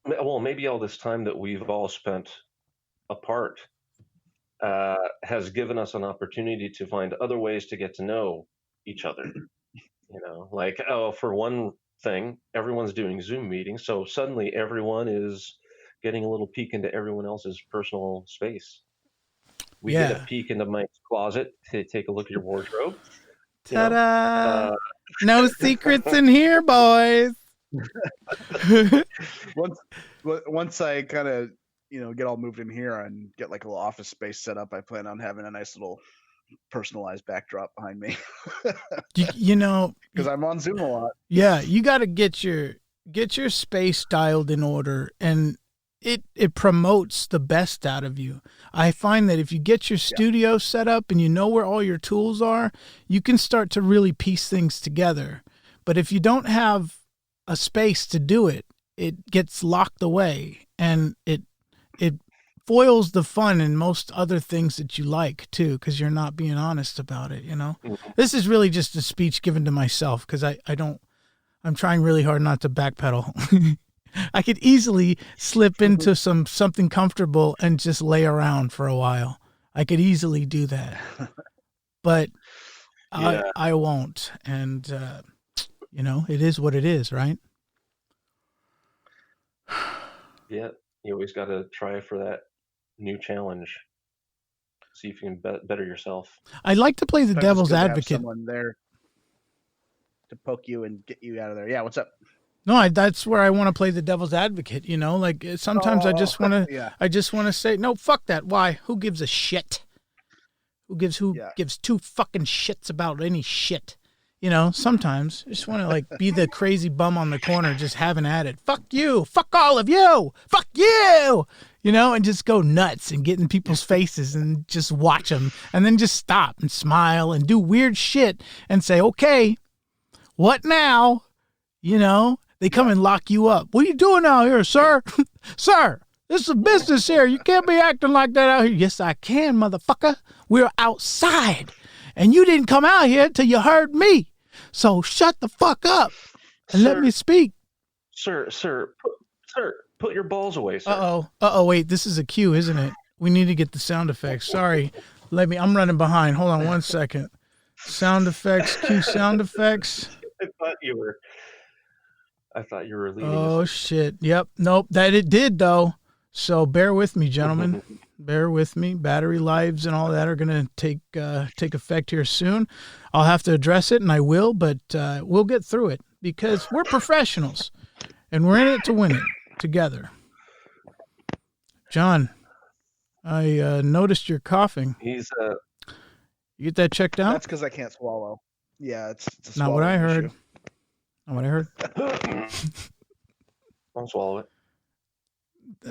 Speaker 1: Well, maybe all this time that we've all spent apart has given us an opportunity to find other ways to get to know each other. Like, oh, for one thing, everyone's doing Zoom meetings, so suddenly everyone is getting a little peek into everyone else's personal space. We get a
Speaker 3: Yeah.
Speaker 1: peek into Mike's closet to take a look at your wardrobe. You know,
Speaker 3: Ta-da!
Speaker 1: uh,
Speaker 3: No secrets in here, boys.
Speaker 2: once once I kind of get all moved in here and get like a little office space set up, I plan on having a nice little personalized backdrop behind me
Speaker 3: you know,
Speaker 2: because I'm on Zoom a lot.
Speaker 3: yeah, you got to get your space dialed in order, and it promotes the best out of you. I find that if you get your
Speaker 2: Yeah.
Speaker 3: studio set up and you know where all your tools are, you can start to really piece things together. But if you don't have a space to do it, it gets locked away, and it foils the fun in most other things that you like too, because you're not being honest about it. This is really just a speech given to myself, because I'm trying really hard not to backpedal. I could easily slip into something comfortable and just lay around for a while. I could easily do that, but I
Speaker 1: yeah,
Speaker 3: I won't. And it is what it is, right?
Speaker 1: yeah. You always got to try for that new challenge. See if you can better yourself.
Speaker 3: I like to play the
Speaker 2: Sometimes it's
Speaker 3: devil's
Speaker 2: good to have
Speaker 3: advocate.
Speaker 2: someone there to poke you and get you out of there. Yeah, what's up?
Speaker 3: No, that's where I want to play the devil's advocate. Like sometimes I just want to.
Speaker 2: Yeah.
Speaker 3: I just want to say no. Fuck that. Why? Who gives a shit? Who gives two fucking shits about any shit? Sometimes I just want to like be the crazy bum on the corner, just having at it. Fuck you. Fuck all of you. Fuck you. And just go nuts and get in people's faces and just watch them, and then just stop and smile and do weird shit and say, okay, what now? They come and lock you up. What are you doing out here, sir? Sir, this is a business here. You can't be acting like that out here. Yes, I can, motherfucker. We're outside. And you didn't come out here till you heard me. So shut the fuck up and let me speak.
Speaker 1: Sir, put your balls away, sir.
Speaker 3: Uh-oh, wait, this is a cue, isn't it? We need to get the sound effects. Sorry. I'm running behind. Hold on 1 second. Sound effects, cue sound effects.
Speaker 1: I thought you were leading.
Speaker 3: Oh, shit. Yep. Nope. That it did, though. So bear with me, gentlemen. Bear with me. Battery lives and all that are going to take effect here soon. I'll have to address it, and I will, but we'll get through it because we're professionals, and we're in it to win it together. John, I noticed you're coughing.
Speaker 1: He's
Speaker 3: You get that checked out?
Speaker 2: That's because I can't swallow. Yeah, it's a
Speaker 3: Not what I
Speaker 2: swallowing
Speaker 3: heard.
Speaker 2: issue.
Speaker 3: Not what I heard.
Speaker 1: I'll swallow it.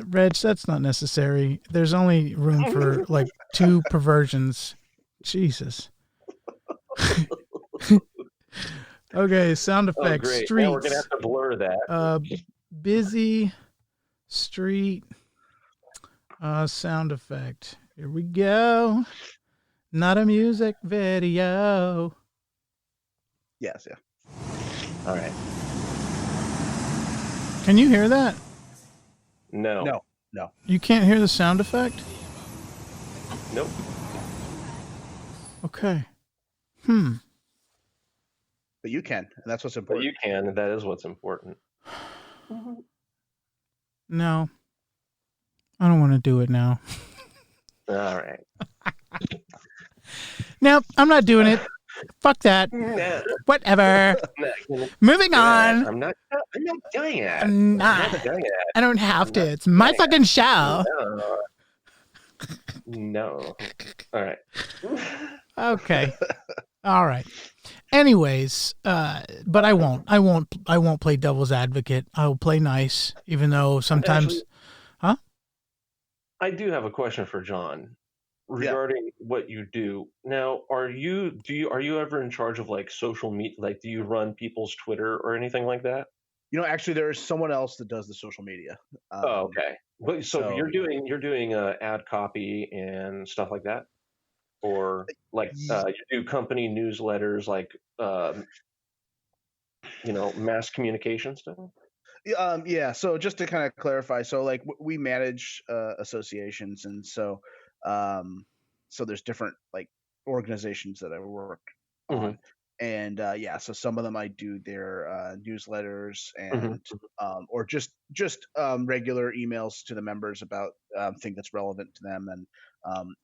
Speaker 3: Reg, that's not necessary. There's only room for like 2 perversions. Jesus. Okay, sound effects.
Speaker 1: Great.
Speaker 3: Streets.
Speaker 1: Now we're gonna have to blur that.
Speaker 3: Busy street. Sound effect. Here we go. Not a music video.
Speaker 2: Yes, yeah.
Speaker 1: All right.
Speaker 3: Can you hear that?
Speaker 1: No.
Speaker 3: You can't hear the sound effect?
Speaker 1: Nope.
Speaker 3: Okay.
Speaker 2: But you can, and that's what's
Speaker 1: But
Speaker 2: important.
Speaker 1: you can, and that is what's important.
Speaker 3: No. I don't want to do it now.
Speaker 1: All right.
Speaker 3: No, I'm not doing it. Fuck that.
Speaker 1: No,
Speaker 3: Whatever.
Speaker 1: no,
Speaker 3: Moving on.
Speaker 1: I'm not doing it.
Speaker 3: I'm not.
Speaker 1: doing it.
Speaker 3: I don't have to. It's my fucking show.
Speaker 1: No. All right.
Speaker 3: Okay. All right. Anyways, but I won't play devil's advocate. I'll play nice, even though sometimes.
Speaker 1: Actually,
Speaker 3: huh?
Speaker 1: I do have a question for John regarding what you do. Now, are you ever in charge of like social media? Like, do you run people's Twitter or anything like that?
Speaker 2: Actually, there's someone else that does the social media.
Speaker 1: Oh, okay. But so
Speaker 2: so-
Speaker 1: you're doing ad copy and stuff like that, or like you do company newsletters, like mass communication stuff.
Speaker 2: Yeah. So just to kind of clarify, so like we manage associations, and so there's different like organizations that I work on, and so some of them I do their newsletters and or just regular emails to the members about thing that's relevant to them, and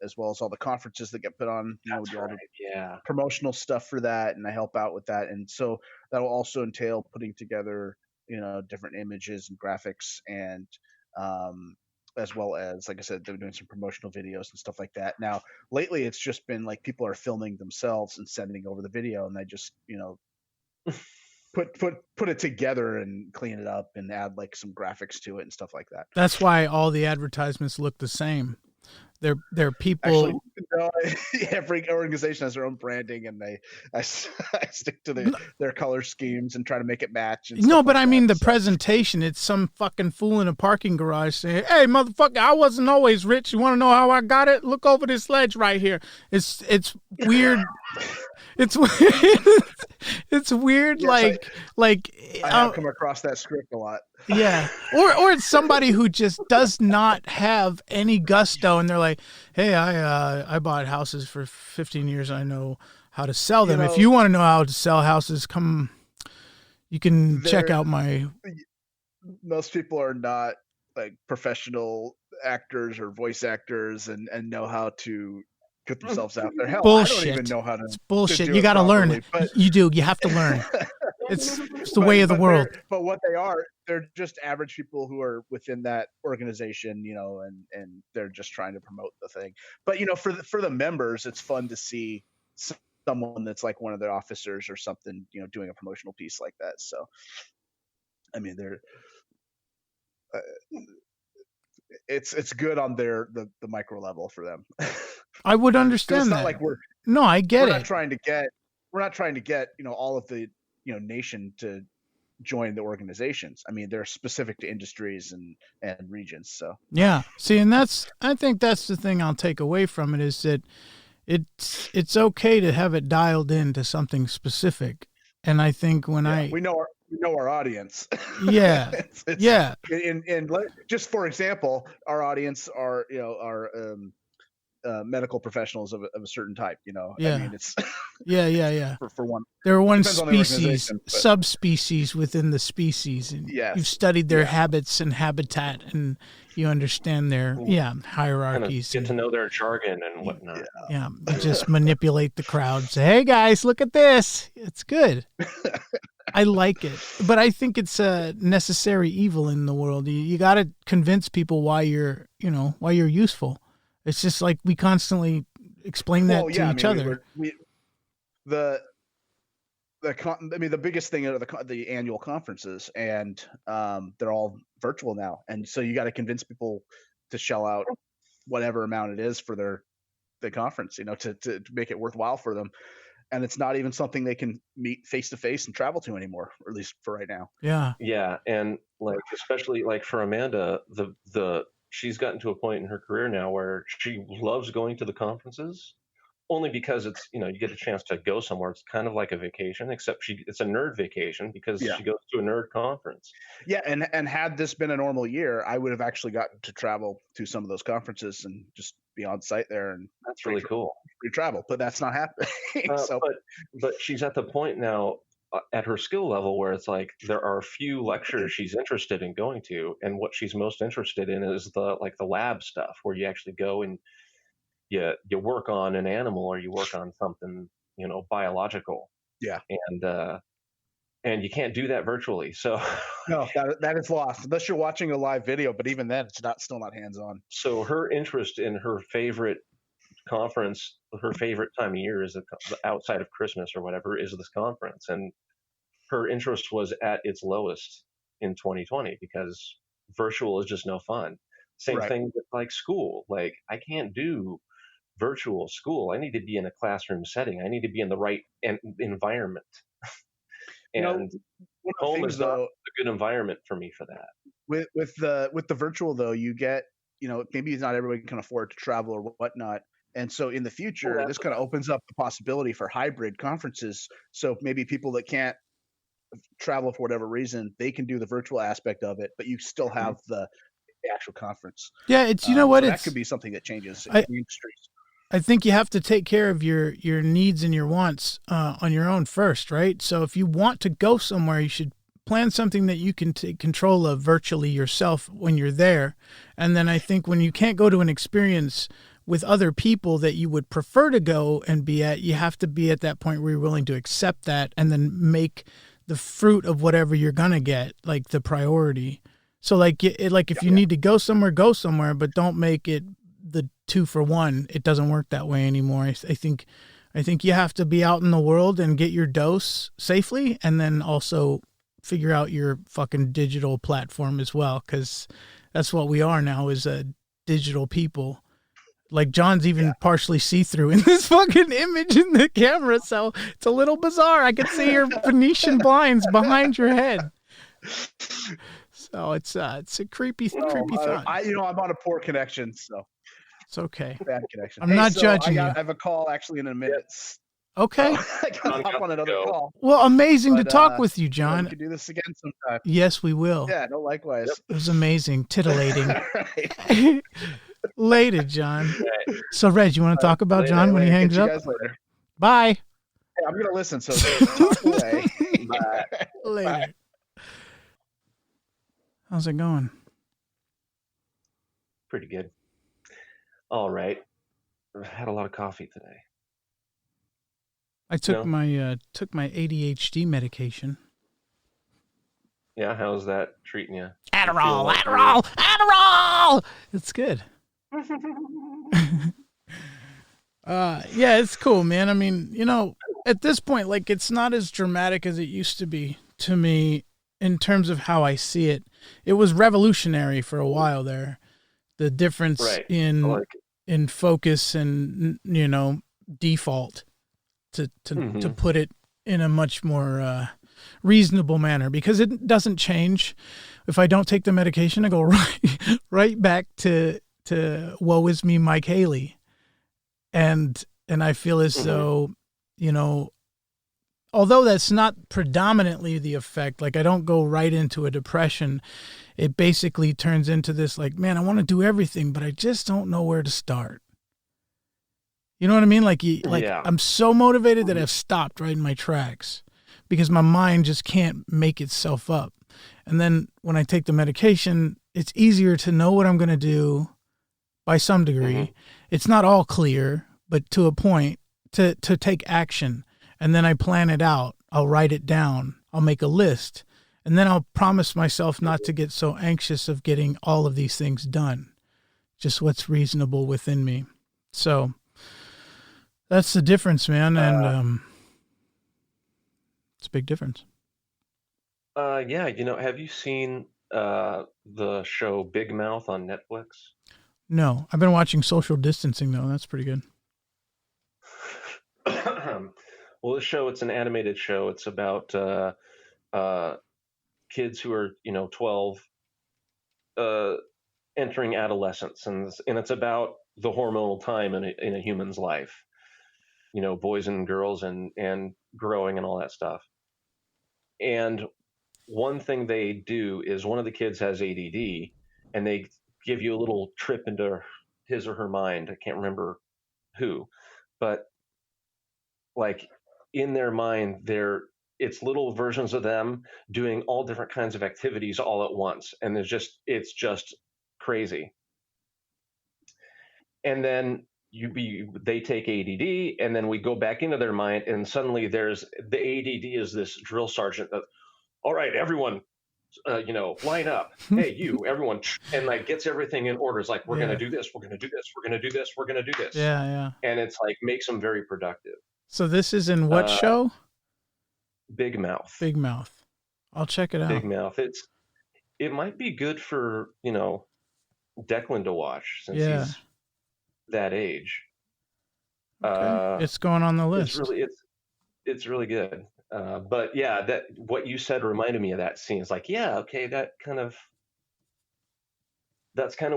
Speaker 2: as well as all the conferences that get put on. We do all the promotional stuff for that, and I help out with that, and so that will also entail putting together different images and graphics, and as well as, like I said, they're doing some promotional videos and stuff like that. Now, lately, it's just been like people are filming themselves and sending over the video, and they just put it together and clean it up and add like some graphics to it and stuff like that.
Speaker 3: That's why all the advertisements look the same. They're people.
Speaker 2: Actually, no, every organization has their own branding, and I stick to their color schemes and try to make it match. And
Speaker 3: No, but
Speaker 2: like
Speaker 3: I mean
Speaker 2: that,
Speaker 3: the presentation. It's some fucking fool in a parking garage saying, "Hey, motherfucker, I wasn't always rich. You want to know how I got it? Look over this ledge right here." It's weird. It's weird. It's weird.
Speaker 2: Yes,
Speaker 3: like
Speaker 2: I have come across that script a lot.
Speaker 3: Yeah. Or it's somebody who just does not have any gusto, and they're like, "Hey, I bought houses for 15 years. I know how to sell them. If you want to know how to sell houses, come. You can check out my."
Speaker 2: Most people are not like professional actors or voice actors and know how to put themselves out there. Hell,
Speaker 3: Bullshit.
Speaker 2: I don't even know how to.
Speaker 3: It's bullshit.
Speaker 2: do
Speaker 3: You
Speaker 2: it
Speaker 3: got to learn.
Speaker 2: properly, but-
Speaker 3: You do. You have to learn. It's the way of the world.
Speaker 2: But what they are, they're just average people who are within that organization, and they're just trying to promote the thing. But for the members, it's fun to see someone that's like one of their officers or something, doing a promotional piece like that. So, I mean, they're it's good on the micro level for them.
Speaker 3: I would understand
Speaker 2: it's not
Speaker 3: that.
Speaker 2: like
Speaker 3: No, I get
Speaker 2: we're
Speaker 3: it.
Speaker 2: not trying to get all of the nation to join the organizations. I mean, they're specific to industries and regions. So
Speaker 3: Yeah. See, and I think that's the thing I'll take away from it is that it's okay to have it dialed into something specific. And I think when
Speaker 2: we know our audience.
Speaker 3: Yeah. Yeah.
Speaker 2: And just for example, our audience are medical professionals of a certain type.
Speaker 3: Yeah.
Speaker 2: I mean, it's
Speaker 3: yeah.
Speaker 2: for one.
Speaker 3: They're one
Speaker 2: Depends on the
Speaker 3: species,
Speaker 2: organization, but-
Speaker 3: subspecies within the species, and
Speaker 2: Yes.
Speaker 3: you've studied their
Speaker 2: Yeah.
Speaker 3: habits and habitat, and you understand their
Speaker 1: Kind of
Speaker 3: hierarchies.
Speaker 1: get to know their jargon and whatnot.
Speaker 3: Yeah, just manipulate the crowd. Say, hey guys, look at this. It's good. I like it, but I think it's a necessary evil in the world. You got to convince people why you're useful. It's just like we constantly explain that to each other.
Speaker 2: The biggest thing are the annual conferences, and they're all virtual now, and so you got to convince people to shell out whatever amount it is for the conference, to make it worthwhile for them. And it's not even something they can meet face to face and travel to anymore, or at least for right now.
Speaker 3: Yeah.
Speaker 1: Yeah, and like especially like for Amanda, she's gotten to a point in her career now where she loves going to the conferences only because it's you get a chance to go somewhere. It's kind of like a vacation, except it's a nerd vacation because she goes to a nerd conference.
Speaker 2: Yeah, and had this been a normal year, I would have actually gotten to travel to some of those conferences and just be on site there, and
Speaker 1: That's really cool.
Speaker 2: Free travel, but that's not happening.
Speaker 1: But she's at the point now at her skill level where it's like there are a few lectures she's interested in going to, and what she's most interested in is the lab stuff where you actually go and you work on an animal or you work on something biological.
Speaker 2: Yeah.
Speaker 1: And you can't do that virtually. So
Speaker 2: no, that is lost unless you're watching a live video. But even then, it's still not hands on.
Speaker 1: So her interest in her favorite conference, her favorite time of year is outside of Christmas or whatever is this conference, and her interest was at its lowest in 2020 because virtual is just no fun. Same thing with like school. Like I can't do virtual school. I need to be in a classroom setting. I need to be in the right environment. And home is not a good environment for me for that.
Speaker 2: With the virtual though, you get maybe not everybody can afford to travel or whatnot, and so in the future, this kind of opens up the possibility for hybrid conferences. So maybe people that can't travel for whatever reason, they can do the virtual aspect of it, but you still have the actual conference.
Speaker 3: Yeah, it's
Speaker 2: that could be something that changes in the industries.
Speaker 3: I think you have to take care of your needs and your wants on your own first, right? So if you want to go somewhere, you should plan something that you can take control of virtually yourself when you're there. And then I think when you can't go to an experience with other people that you would prefer to go and be at, you have to be at that point where you're willing to accept that and then make the fruit of whatever you're going to get like the priority. So like if you need to go somewhere, but don't make it the 2-for-1. It doesn't work that way anymore. I think you have to be out in the world and get your dose safely, and then also figure out your fucking digital platform as well, because that's what we are now, is a digital people. Like John's even partially see-through in this fucking image in the camera, so it's a little bizarre. I can see your Venetian blinds behind your head. So it's a creepy thought.
Speaker 2: I'm on a poor connection, so.
Speaker 3: It's okay.
Speaker 2: Bad connection.
Speaker 3: I'm not judging you.
Speaker 2: I have a call actually in a minute.
Speaker 3: Okay.
Speaker 2: I gotta hop on another call.
Speaker 3: Well, amazing to talk with you, John.
Speaker 2: We can do this again sometime.
Speaker 3: Yes, we will.
Speaker 2: Yeah, no, likewise.
Speaker 3: It was amazing. Titillating. Later, John. So, Reg, you want to talk about John when he hangs up?
Speaker 2: Catch you guys later.
Speaker 3: Bye.
Speaker 2: Hey, I'm going to listen, so talk away. Bye.
Speaker 3: Later.
Speaker 2: Bye.
Speaker 3: How's it going?
Speaker 1: Pretty good. All right. I've had a lot of coffee today.
Speaker 3: I took my ADHD medication.
Speaker 1: Yeah, how's that treating you?
Speaker 3: Adderall,
Speaker 1: like
Speaker 3: Adderall, Adderall. It's good. Yeah, it's cool, man. I mean, you know, at this point, like, it's not as dramatic as it used to be to me in terms of how I see it. It was revolutionary for a while there. The difference
Speaker 1: Right. I
Speaker 3: in
Speaker 1: like it.
Speaker 3: in focus and, you know, default to put it in a much more reasonable manner, because it doesn't change. If I don't take the medication, I go right back to woe is me, Mike Haley. And I feel as though, you know, although that's not predominantly the effect, like I don't go right into a depression, it basically turns into this like, man, I want to do everything, but I just don't know where to start. You know what I mean? Like,
Speaker 1: Yeah.
Speaker 3: I'm so motivated that I've stopped right in my tracks because my mind just can't make itself up. And then when I take the medication, it's easier to know what I'm going to do by some degree. It's not all clear, but to a point to take action. And then I plan it out. I'll write it down. I'll make a list. And then I'll promise myself not to get so anxious of getting all of these things done. Just what's reasonable within me. So that's the difference, man. And it's a big difference.
Speaker 1: Yeah, you know, have you seen the show Big Mouth on Netflix?
Speaker 3: No, I've been watching Social Distancing, though. That's pretty good.
Speaker 1: Well, this show, it's an animated show. It's about kids who are, you know, 12, entering adolescence, and it's about the hormonal time in a human's life. You know, boys and girls and growing and all that stuff. And one thing they do is one of the kids has ADD, and they give you a little trip into his or her mind. I can't remember who, but like in their mind, it's little versions of them doing all different kinds of activities all at once, and it's just crazy. And then they take ADD, and then we go back into their mind, and suddenly there's the ADD is this drill sergeant that, all right, everyone, you know, line up. Hey, you, everyone, and like gets everything in order. It's like, we're going to do this, we're going to do this, we're going to do this, we're going to do this.
Speaker 3: Yeah, yeah.
Speaker 1: And it's like makes them very productive.
Speaker 3: So this is in what show?
Speaker 1: Big Mouth.
Speaker 3: Big Mouth. I'll check it out.
Speaker 1: Big Mouth. It might be good for, you know, Declan to watch since he's that age.
Speaker 3: Okay. It's going on the list.
Speaker 1: It's really good. But yeah, that what you said reminded me of that scene. It's like, yeah, okay, that's kind of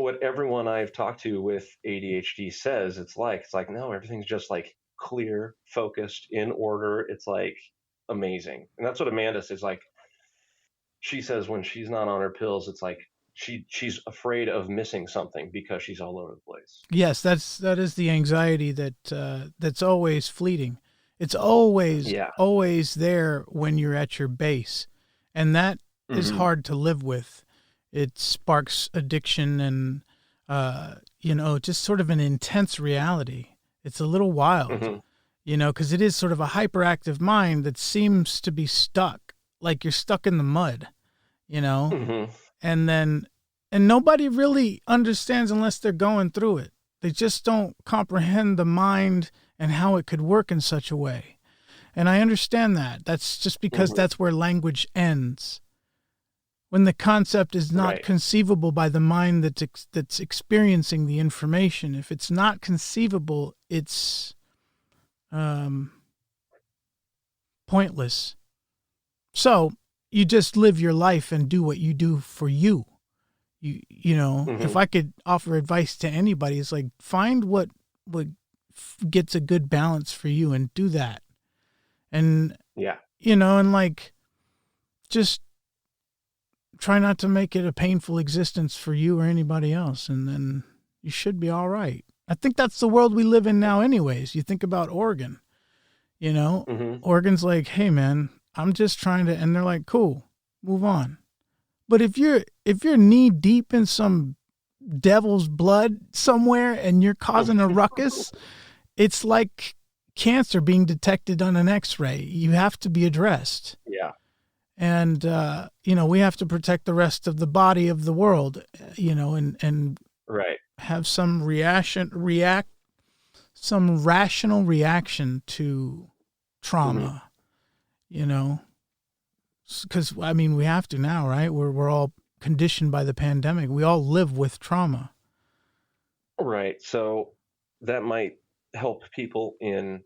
Speaker 1: what everyone I've talked to with ADHD says it's like. It's like, no, everything's just like clear, focused, in order. It's like amazing. And that's what Amanda says. Like, she says when she's not on her pills, it's like she's afraid of missing something because she's all over the place.
Speaker 3: Yes, that is the anxiety that's always fleeting. It's always there when you're at your base, and that is hard to live with. It sparks addiction and you know, just sort of an intense reality. It's a little wild, you know, because it is sort of a hyperactive mind that seems to be stuck, like you're stuck in the mud, you know. And nobody really understands unless they're going through it. They just don't comprehend the mind and how it could work in such a way. And I understand that. That's just because that's where language ends. When the concept is not conceivable by the mind that's experiencing the information. If it's not conceivable, it's pointless. So you just live your life and do what you do for you. You know, if I could offer advice to anybody, it's like, find what gets a good balance for you and do that. And, you know, and like, just try not to make it a painful existence for you or anybody else. And then you should be all right. I think that's the world we live in now anyways. You think about Oregon, you know, Oregon's like, hey man, I'm just trying to, and they're like, cool, move on. But if you're knee deep in some devil's blood somewhere and you're causing a ruckus, it's like cancer being detected on an X-ray. You have to be addressed.
Speaker 1: Yeah.
Speaker 3: And, we have to protect the rest of the body of the world, and
Speaker 1: Right.
Speaker 3: have some rational reaction to trauma, because, we have to now, right? We're all conditioned by the pandemic. We all live with trauma.
Speaker 1: Right. So that might help people in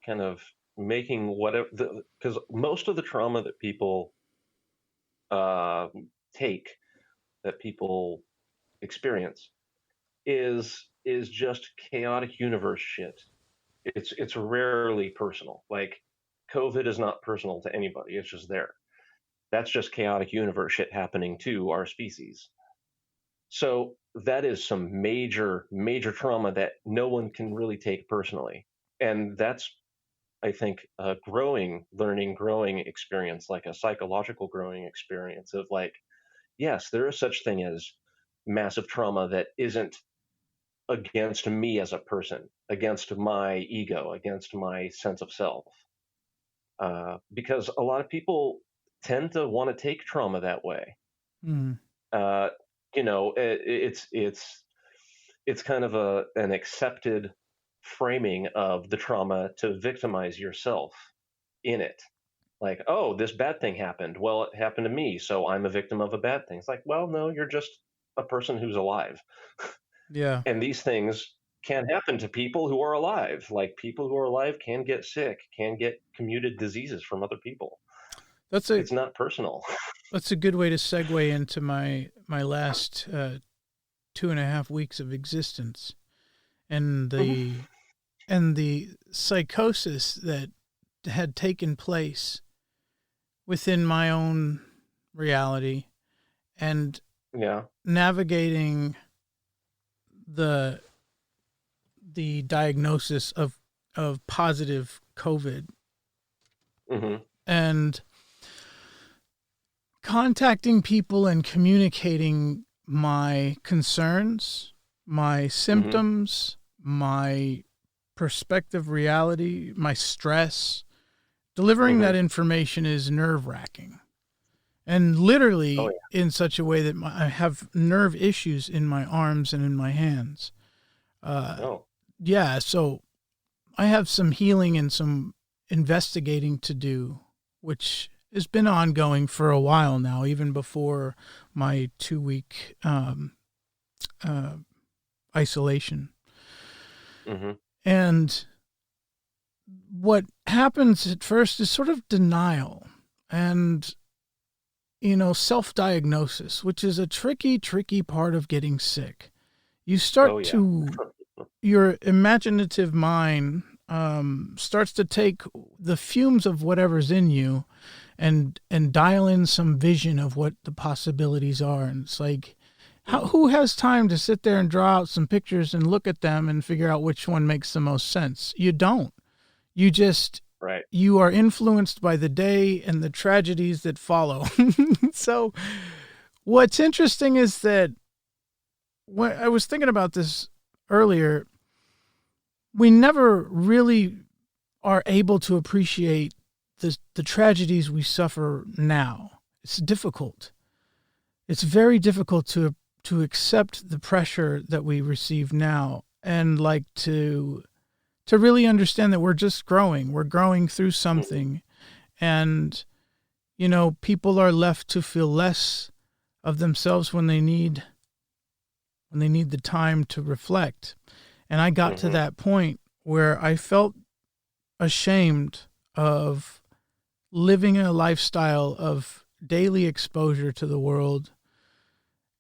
Speaker 1: kind of making whatever, because most of the trauma that people uh, take, that people experience, is just chaotic universe shit. It's rarely personal. Like COVID is not personal to anybody. It's just there. That's just chaotic universe shit happening to our species. So that is some major, major trauma that no one can really take personally. And that's, I think, a growing experience, like a psychological growing experience of like, yes, there is such thing as massive trauma that isn't against me as a person, against my ego, against my sense of self. Because a lot of people tend to want to take trauma that way.
Speaker 3: Mm.
Speaker 1: Uh, it's kind of an accepted framing of the trauma to victimize yourself in it. Like, oh, this bad thing happened. Well, it happened to me, so I'm a victim of a bad thing. It's like, well, no, you're just a person who's alive.
Speaker 3: Yeah.
Speaker 1: And these things can happen to people who are alive. Like people who are alive can get sick, can get commuted diseases from other people. It's not personal.
Speaker 3: That's a good way to segue into my last 2.5 weeks of existence, and the psychosis that had taken place within my own reality, and
Speaker 1: Yeah.
Speaker 3: navigating the diagnosis of positive COVID,
Speaker 1: Hmm.
Speaker 3: and contacting people and communicating my concerns, my symptoms, my perspective reality, my stress. Delivering that information is nerve-wracking. And literally in such a way that I have nerve issues in my arms and in my hands. Yeah, so I have some healing and some investigating to do, which has been ongoing for a while now, even before my 2-week isolation. And what happens at first is sort of denial and, self-diagnosis, which is a tricky part of getting sick. You start your imaginative mind starts to take the fumes of whatever's in you and dial in some vision of what the possibilities are. And it's like, who has time to sit there and draw out some pictures and look at them and figure out which one makes the most sense? You don't. You just, you are influenced by the day and the tragedies that follow. So what's interesting is that when I was thinking about this earlier, we never really are able to appreciate the tragedies we suffer now. It's difficult. It's very difficult to accept the pressure that we receive now, and like to really understand that we're just growing. We're growing through something. And, people are left to feel less of themselves when they need the time to reflect. And I got to that point where I felt ashamed of living a lifestyle of daily exposure to the world,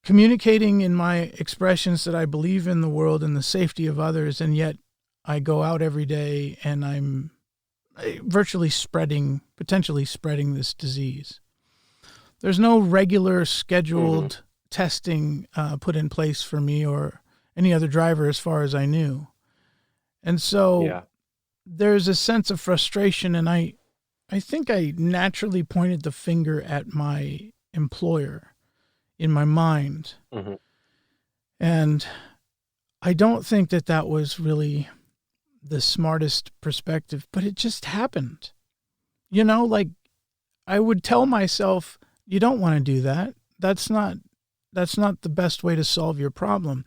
Speaker 3: communicating in my expressions that I believe in the world and the safety of others, and yet I go out every day and I'm virtually potentially spreading this disease. There's no regular scheduled testing put in place for me or any other driver as far as I knew. And so there's a sense of frustration, and I think I naturally pointed the finger at my employer in my mind. And I don't think that was really the smartest perspective, but it just happened. Like I would tell myself, you don't want to do that. That's not the best way to solve your problem.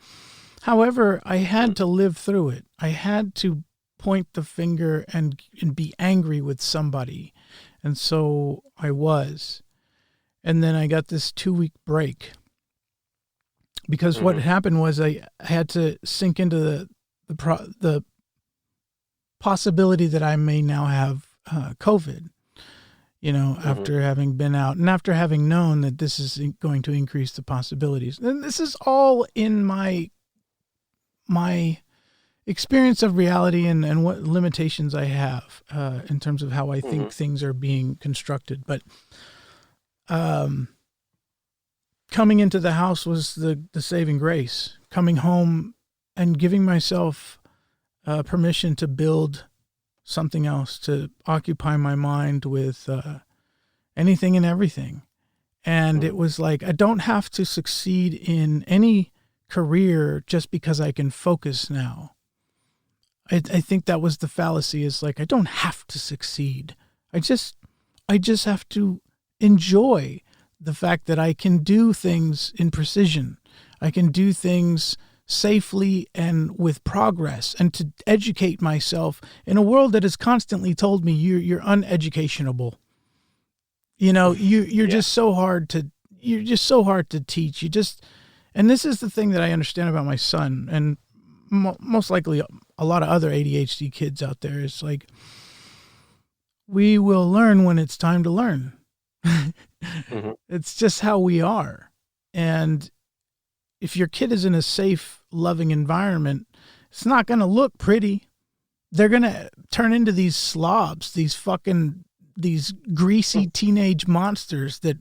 Speaker 3: However, I had to live through it. I had to point the finger and be angry with somebody. And so I was. And then I got this 2-week break because what happened was I had to sink into the possibility that I may now have COVID, after having been out and after having known that this is going to increase the possibilities. And this is all in my experience of reality and what limitations I have in terms of how I think things are being constructed. But coming into the house was the saving grace. Coming home and giving myself permission to build something else, to occupy my mind with anything and everything. And it was like, I don't have to succeed in any career just because I can focus now. I think that was the fallacy, is like, I don't have to succeed. I just have to enjoy the fact that I can do things in precision. I can do things safely and with progress, and to educate myself in a world that has constantly told me you're uneducationable. You're just so hard to teach. And this is the thing that I understand about my son, and most likely a lot of other ADHD kids out there, is like, we will learn when it's time to learn. It's just how we are. And if your kid is in a safe, loving environment, it's not going to look pretty. They're going to turn into these slobs, these greasy teenage monsters that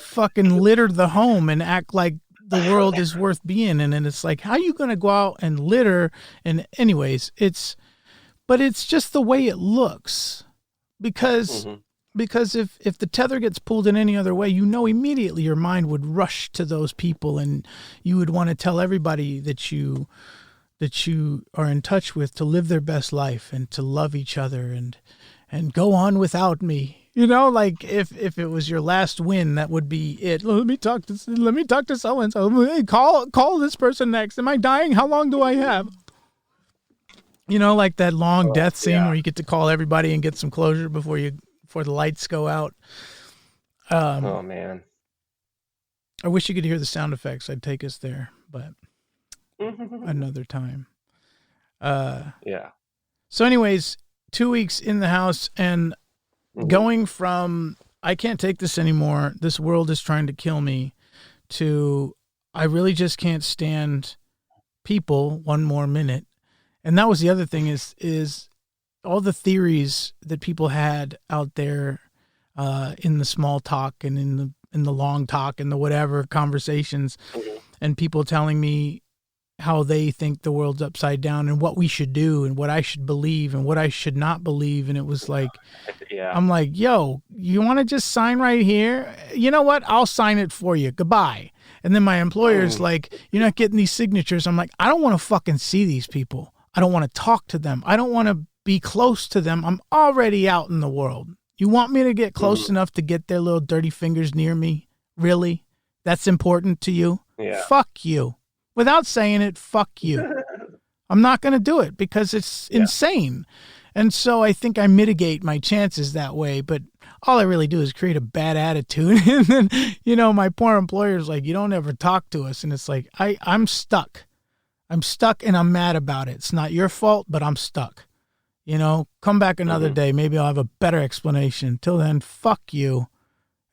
Speaker 3: fucking litter the home and act like the world is worth being in. And it's like, how are you going to go out and litter? And anyways, but it's just the way it looks, because if the tether gets pulled in any other way, immediately your mind would rush to those people, and you would want to tell everybody that you are in touch with to live their best life and to love each other and go on without me. Like if it was your last win, that would be it. Let me talk to so and so. Hey, call this person next. Am I dying? How long do I have? Like that long death scene where you get to call everybody and get some closure before the lights go out.
Speaker 1: Oh man.
Speaker 3: I wish you could hear the sound effects. I'd take us there, but another time.
Speaker 1: Yeah.
Speaker 3: So anyways, 2 weeks in the house and going from, I can't take this anymore, this world is trying to kill me, to, I really just can't stand people one more minute. And that was the other thing, is all the theories that people had out there in the small talk and in the long talk and the whatever conversations, and people telling me how they think the world's upside down and what we should do and what I should believe and what I should not believe. And it was like, I'm like, yo, you want to just sign right here? You know what? I'll sign it for you. Goodbye. And then my employer's like, you're not getting these signatures. I'm like, I don't want to fucking see these people. I don't want to talk to them. I don't want to be close to them. I'm already out in the world. You want me to get close enough to get their little dirty fingers near me? Really? That's important to you?
Speaker 1: Yeah.
Speaker 3: Fuck you. Without saying it, fuck you. I'm not going to do it because it's insane. And so I think I mitigate my chances that way, but all I really do is create a bad attitude. And then, my poor employer's like, you don't ever talk to us. And it's like, I'm stuck. I'm stuck and I'm mad about it. It's not your fault, but I'm stuck. Come back another day. Maybe I'll have a better explanation. Till then, fuck you.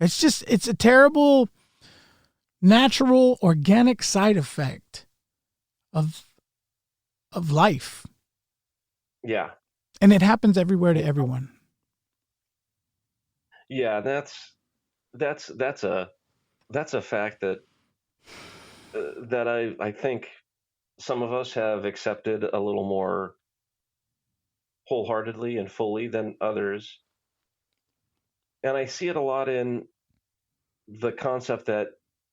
Speaker 3: It's a terrible, natural, organic side effect of life.
Speaker 1: Yeah.
Speaker 3: And it happens everywhere to everyone.
Speaker 1: Yeah, that's a fact that I think some of us have accepted a little more wholeheartedly and fully than others. And I see it a lot in the concept that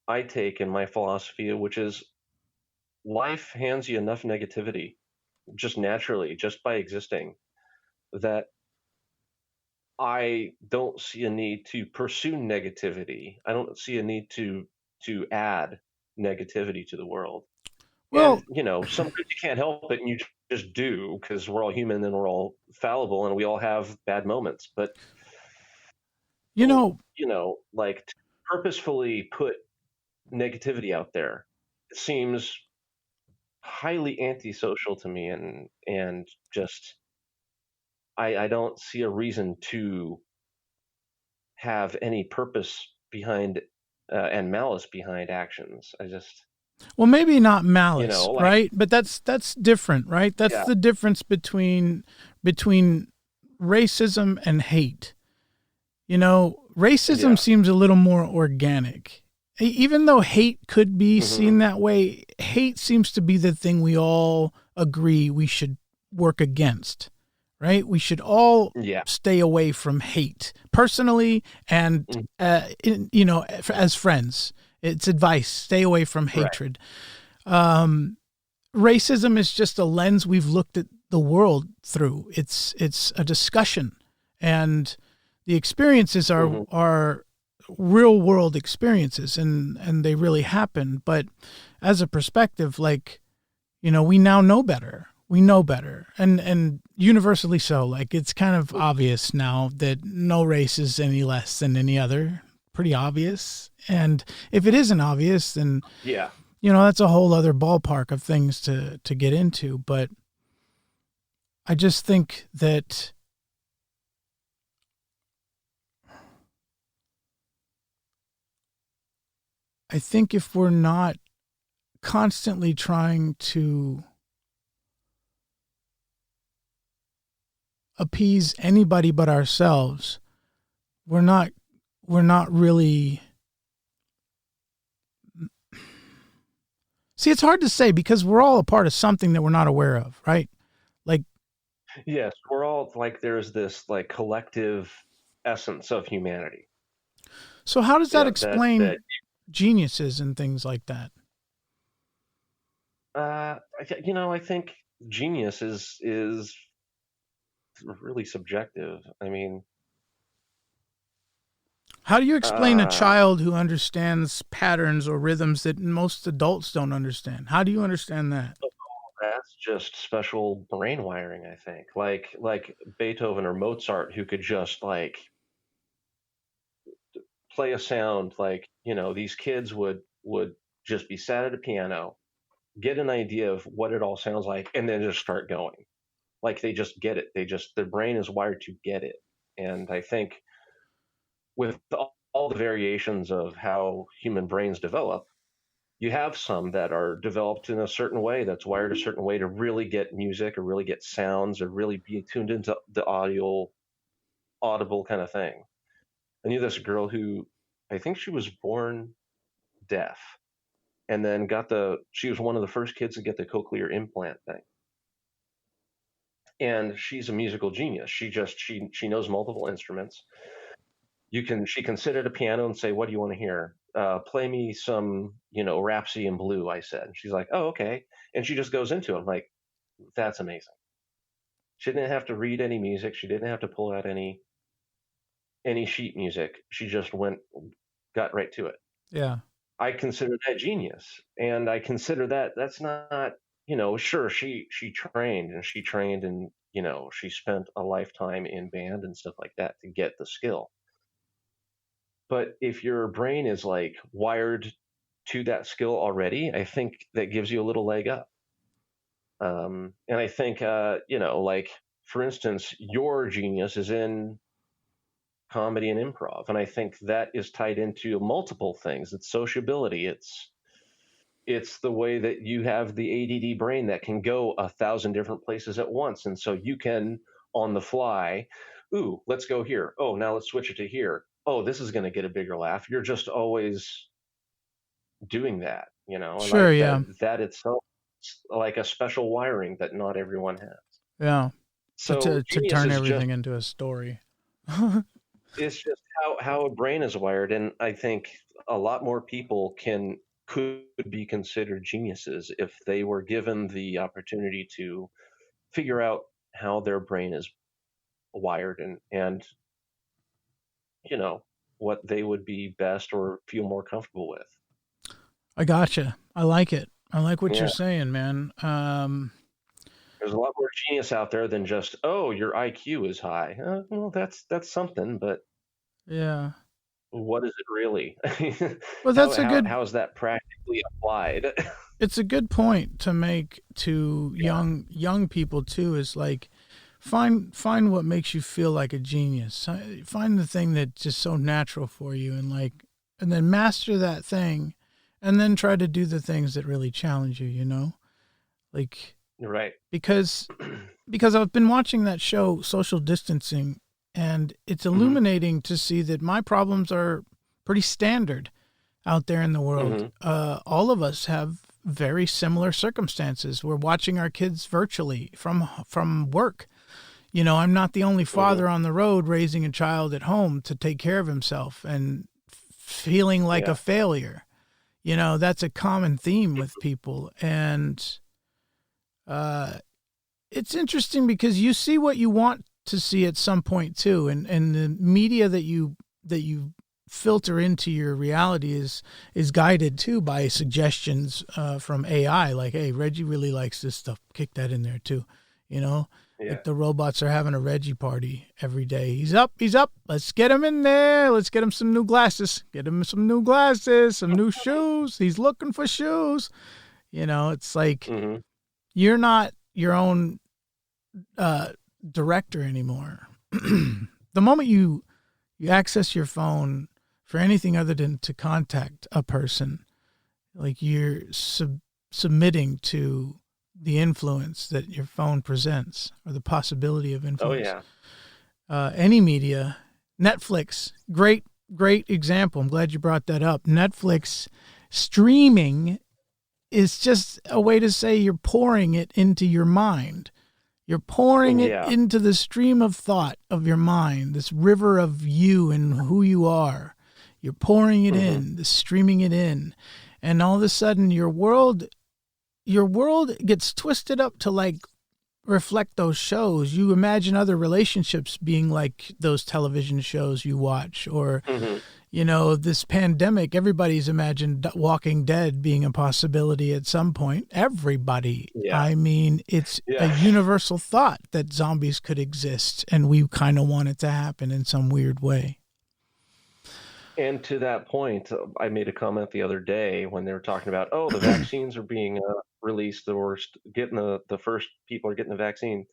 Speaker 1: I take in my philosophy, which is life hands you enough negativity just naturally, just by existing, that I don't see a need to pursue negativity. I don't see a need to add negativity to the world.
Speaker 3: Well,
Speaker 1: And sometimes you can't help it, and you just do because we're all human and we're all fallible, and we all have bad moments. But
Speaker 3: you know,
Speaker 1: like to purposefully put negativity out there seems highly antisocial to me, and just I don't see a reason to have any purpose behind and malice behind actions. I just
Speaker 3: well, maybe not malice,
Speaker 1: like
Speaker 3: right? But that's different, right? That's
Speaker 1: yeah
Speaker 3: the difference between racism and hate. Racism
Speaker 1: yeah
Speaker 3: seems a little more organic. Even though hate could be
Speaker 1: hmm
Speaker 3: seen that way, hate seems to be the thing we all agree we should work against, right? We should all
Speaker 1: yeah
Speaker 3: stay away from hate personally and,
Speaker 1: mm,
Speaker 3: as friends. It's advice stay away from
Speaker 1: right
Speaker 3: hatred. Um, Racism is just a lens we've looked at the world through. It's a discussion, and the experiences are
Speaker 1: hmm
Speaker 3: are real world experiences, and they really happen. But as a perspective, like we now know better. We know better, and universally so. Like it's kind of obvious now that no race is any less than any other. Pretty obvious. And if it isn't obvious, then
Speaker 1: yeah
Speaker 3: that's a whole other ballpark of things to get into. But I just think that if we're not constantly trying to appease anybody but ourselves, we're not really. See, it's hard to say because we're all a part of something that we're not aware of, right? Like,
Speaker 1: yes, we're all like there's this like collective essence of humanity.
Speaker 3: so how does that
Speaker 1: That
Speaker 3: explain geniuses and things like that?
Speaker 1: I think genius is really subjective. I mean,
Speaker 3: How do you explain a
Speaker 1: uh,
Speaker 3: child who understands patterns or rhythms that most adults don't understand? How do you understand that?
Speaker 1: that's just special brain wiring, I think. Like Beethoven or Mozart, who could just like play a sound. Like these kids would just be sat at a piano, get an idea of what it all sounds like, and then just start going. Like they just get it. Their brain is wired to get it. And I think with all the variations of how human brains develop, you have some that are developed in a certain way that's wired a certain way to really get music or really get sounds or really be tuned into the audible kind of thing. I knew this girl who I think she was born deaf and then she was one of the first kids to get the cochlear implant thing. And she's a musical genius. She knows multiple instruments. She can sit at a piano and say, "What do you want to hear? Play me some, Rhapsody in Blue." I said. She's like, "Oh, okay," and she just goes into it. I'm like, that's amazing. She didn't have to read any music. She didn't have to pull out any sheet music. She just got right to it.
Speaker 3: Yeah.
Speaker 1: I consider that genius, and I consider that's not, sure she trained and she spent a lifetime in band and stuff like that to get the skill. But if your brain is like wired to that skill already, I think that gives you a little leg up. And I think, like for instance, your genius is in comedy and improv, and I think that is tied into multiple things. It's sociability. It's the way that you have the ADD brain that can go 1,000 different places at once, and so you can on the fly. Ooh, let's go here. Oh, now let's switch it to here. Oh, this is going to get a bigger laugh. You're just always doing that, and
Speaker 3: Sure. Yeah.
Speaker 1: that itself is like a special wiring that not everyone has.
Speaker 3: Yeah. To
Speaker 1: So
Speaker 3: to
Speaker 1: genius
Speaker 3: turn
Speaker 1: is
Speaker 3: everything into a story.
Speaker 1: it's just how a brain is wired, and I think a lot more people could be considered geniuses if they were given the opportunity to figure out how their brain is wired and what they would be best or feel more comfortable with.
Speaker 3: I gotcha. I like it. I like what
Speaker 1: Yeah.
Speaker 3: you're saying, man.
Speaker 1: There's a lot more genius out there than just, oh, your IQ is high. Well, that's something, but
Speaker 3: Yeah.
Speaker 1: what is it really?
Speaker 3: Well, that's a good.
Speaker 1: How is that practically applied?
Speaker 3: It's a good point to make to young people too. Is like find what makes you feel like a genius. Find the thing that's just so natural for you, and then master that thing, and then try to do the things that really challenge you. Like
Speaker 1: Right.
Speaker 3: because I've been watching that show, Social Distancing, and it's illuminating to see that my problems are pretty standard out there in the world. All of us have very similar circumstances. We're watching our kids virtually from work. I'm not the only father on the road raising a child at home to take care of himself and feeling like a failure. That's a common theme with people. And it's interesting because you see what you want to see at some point too. And the media that you filter into your reality is guided too by suggestions from AI, like, hey, Reggie really likes this stuff, kick that in there too. Like the robots are having a Reggie party every day. He's up, let's get him in there, let's get him some new glasses, some new shoes, he's looking for shoes. It's like you're not your own director anymore. The moment you access your phone for anything other than to contact a person, like you're submitting to the influence that your phone presents, or the possibility of influence.
Speaker 1: Oh yeah.
Speaker 3: Any media, Netflix, great example. I'm glad you brought that up. Netflix streaming is just a way to say you're pouring it into your mind. You're pouring it into the stream of thought of your mind, this river of you and who you are. You're pouring it in, streaming it in. And all of a sudden your world gets twisted up to like reflect those shows. You imagine other relationships being like those television shows you watch, or, this pandemic, everybody's imagined Walking Dead being a possibility at some point. Everybody. Yeah. I mean, it's a universal thought that zombies could exist, and we kind of want it to happen in some weird way.
Speaker 1: And to that point, I made a comment the other day when they were talking about, the vaccines are being released, or getting the first people are getting the vaccine.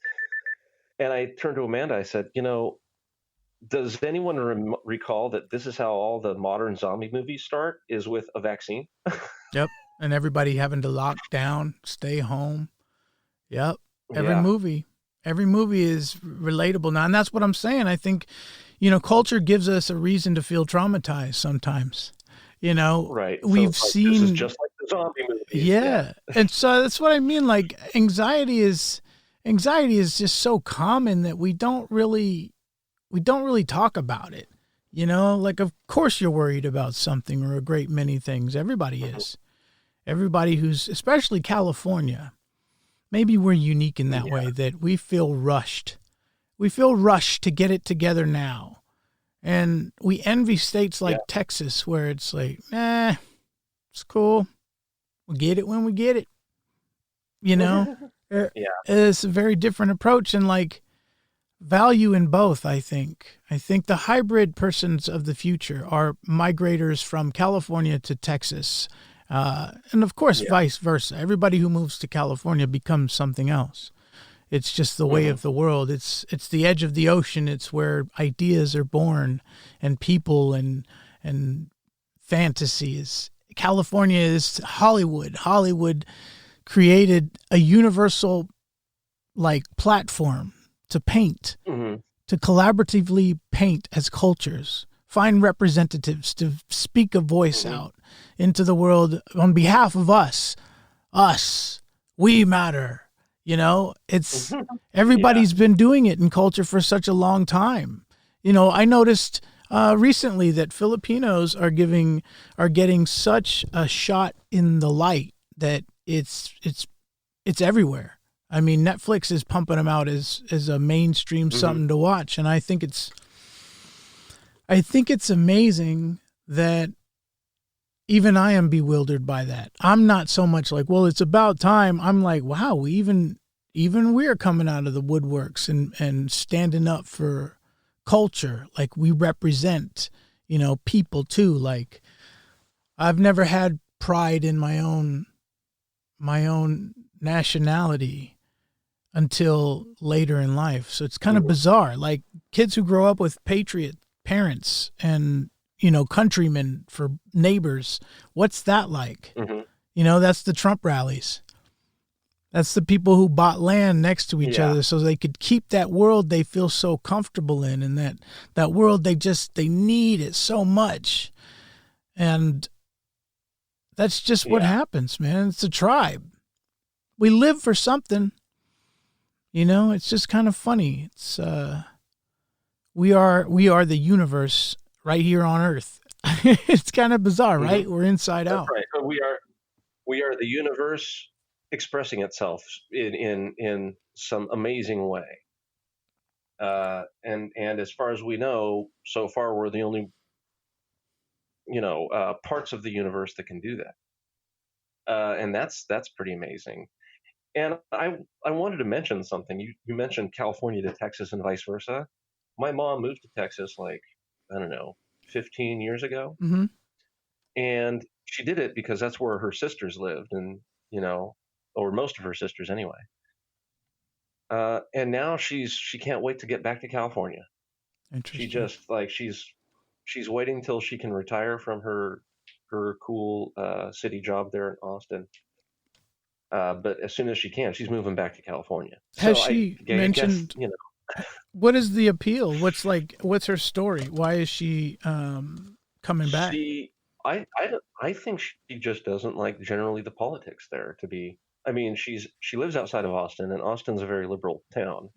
Speaker 1: And I turned to Amanda, I said, does anyone recall that this is how all the modern zombie movies start, is with a vaccine?
Speaker 3: Yep. And everybody having to lock down, stay home. Yep. Every movie is relatable now. And that's what I'm saying. I think, culture gives us a reason to feel traumatized sometimes.
Speaker 1: Right.
Speaker 3: We've seen, this
Speaker 1: is just like the zombie movies.
Speaker 3: Yeah. And so that's what I mean. Like anxiety is just so common that we don't really talk about it. Like, of course you're worried about something, or a great many things. Everybody is. Everybody who's, especially California, maybe we're unique in that way, that we feel rushed. We feel rushed to get it together now. And we envy states like Texas, where it's like, it's cool. We'll get it when we get it. It's a very different approach, and like value in both, I think. I think the hybrid persons of the future are migrators from California to Texas. And of course, vice versa. Everybody who moves to California becomes something else. It's just the way of the world. It's the edge of the ocean. It's where ideas are born, and people and fantasies. California is Hollywood. Hollywood created a universal platform to paint, to collaboratively paint as cultures, find representatives to speak a voice out into the world on behalf of us. We matter. It's everybody's been doing it in culture for such a long time. I noticed recently that Filipinos are getting such a shot in the light that it's everywhere. I mean, Netflix is pumping them out as a mainstream something to watch, and I think it's I think it's amazing that even I am bewildered by that. I'm not so much like, well, it's about time. I'm like, wow, even we're coming out of the woodworks and standing up for culture. Like we represent, people too. Like I've never had pride in my own nationality until later in life. So it's kind of bizarre. Like kids who grow up with patriot parents and, countrymen for neighbors, what's that like?
Speaker 1: Mm-hmm.
Speaker 3: That's the Trump rallies. That's the people who bought land next to each
Speaker 1: Yeah.
Speaker 3: other so they could keep that world they feel so comfortable in, and that world they need it so much. And that's just what
Speaker 1: Yeah.
Speaker 3: happens, man. It's a tribe. We live for something. It's just kind of funny. It's we are the universe right here on Earth. It's kind of bizarre, right? We're inside
Speaker 1: That's
Speaker 3: out.
Speaker 1: right. But we are the universe expressing itself in some amazing way. And as far as we know, so far we're the only parts of the universe that can do that. And that's pretty amazing. And I wanted to mention something. You mentioned California to Texas and vice versa. My mom moved to Texas like, I don't know, 15 years ago.
Speaker 3: Mm-hmm.
Speaker 1: And she did it because that's where her sisters lived, and, or most of her sisters anyway. And now she can't wait to get back to California. She
Speaker 3: Interesting.
Speaker 1: just like she's waiting till she can retire from her cool city job there in Austin. But as soon as she can, she's moving back to California.
Speaker 3: Has
Speaker 1: So
Speaker 3: she
Speaker 1: I
Speaker 3: mentioned
Speaker 1: guess,
Speaker 3: what is the appeal? What's her story? Why is she coming back?
Speaker 1: I think she just doesn't like generally the politics there. I mean, she lives outside of Austin, and Austin's a very liberal town.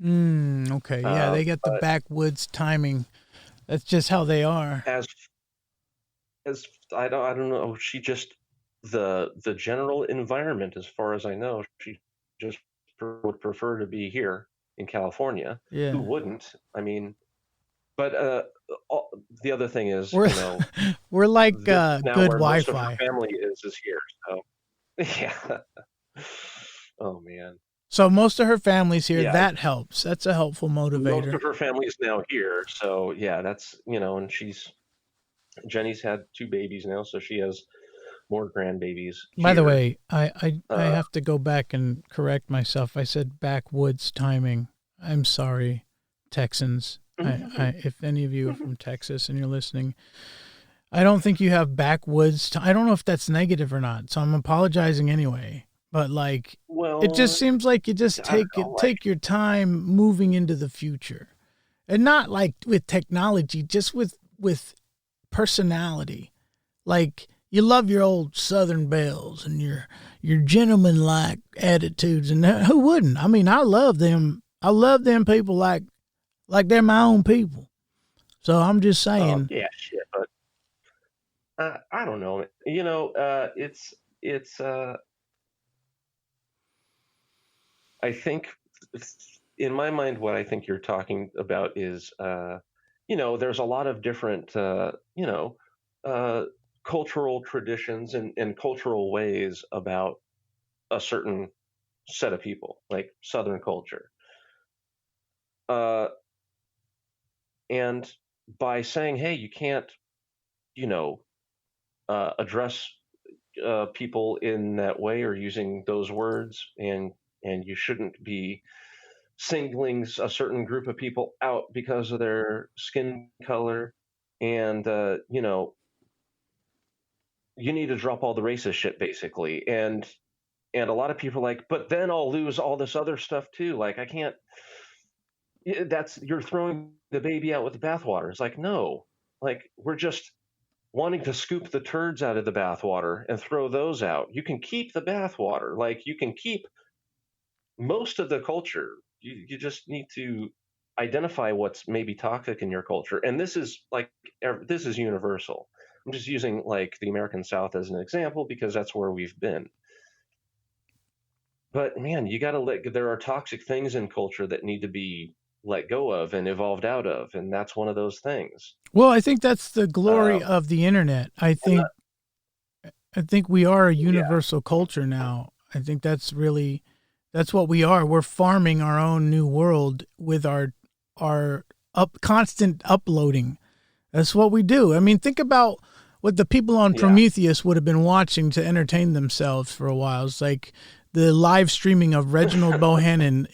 Speaker 3: Okay, yeah, they get the
Speaker 1: But
Speaker 3: backwoods timing. That's just how they are.
Speaker 1: as I don't know, she just the general environment, as far as I know, she just would prefer to be here in California.
Speaker 3: Yeah.
Speaker 1: Who wouldn't? I mean, but the other thing is,
Speaker 3: We're we're like
Speaker 1: this now
Speaker 3: good
Speaker 1: where most of
Speaker 3: Wi-Fi.
Speaker 1: her family is here. So yeah. Oh man.
Speaker 3: So most of her family's here.
Speaker 1: Yeah.
Speaker 3: That helps. That's a helpful
Speaker 1: Most
Speaker 3: motivator.
Speaker 1: of her family is now here. So yeah, that's and Jenny's had 2 babies now, so she has more grandbabies.
Speaker 3: By the
Speaker 1: here.
Speaker 3: way, I have to go back and correct myself. I said backwoods timing. I'm sorry, Texans. If any of you are from Texas and you're listening, I don't think you have backwoods. I don't know if that's negative or not. So I'm apologizing anyway. But like,
Speaker 1: Well,
Speaker 3: it just seems like you just take your time moving into the future, and not like with technology, just with personality. Like you love your old Southern belles and your gentleman-like attitudes, and who wouldn't? I mean, I love them. I love them people like they're my own people. So I'm just saying.
Speaker 1: yeah, shit, but I don't know. It's I think in my mind, what I think you're talking about is, there's a lot of different, cultural traditions and cultural ways about a certain set of people, like Southern culture. And by saying, hey, you can't, address people in that way or using those words, and you shouldn't be singling a certain group of people out because of their skin color, and you need to drop all the racist shit, basically. And a lot of people are like, but then I'll lose all this other stuff too. Like, I can't. You're throwing the baby out with the bathwater. It's like, no, like, we're just wanting to scoop the turds out of the bathwater and throw those out. You can keep the bathwater. Like, you can keep most of the culture. You just need to identify what's maybe toxic in your culture. And this is universal. I'm just using like the American South as an example because that's where we've been. But man, you got to there are toxic things in culture that need to be, let go of and evolved out of, and that's one of those things.
Speaker 3: Well, I think that's the glory
Speaker 1: Um,
Speaker 3: of the internet. I think we are a universal culture now. I think that's what we are. We're farming our own new world with our constant uploading. That's what we do. I mean, think about what the people on Prometheus would have been watching to entertain themselves for a while. It's like the live streaming of Reginald Bohannon,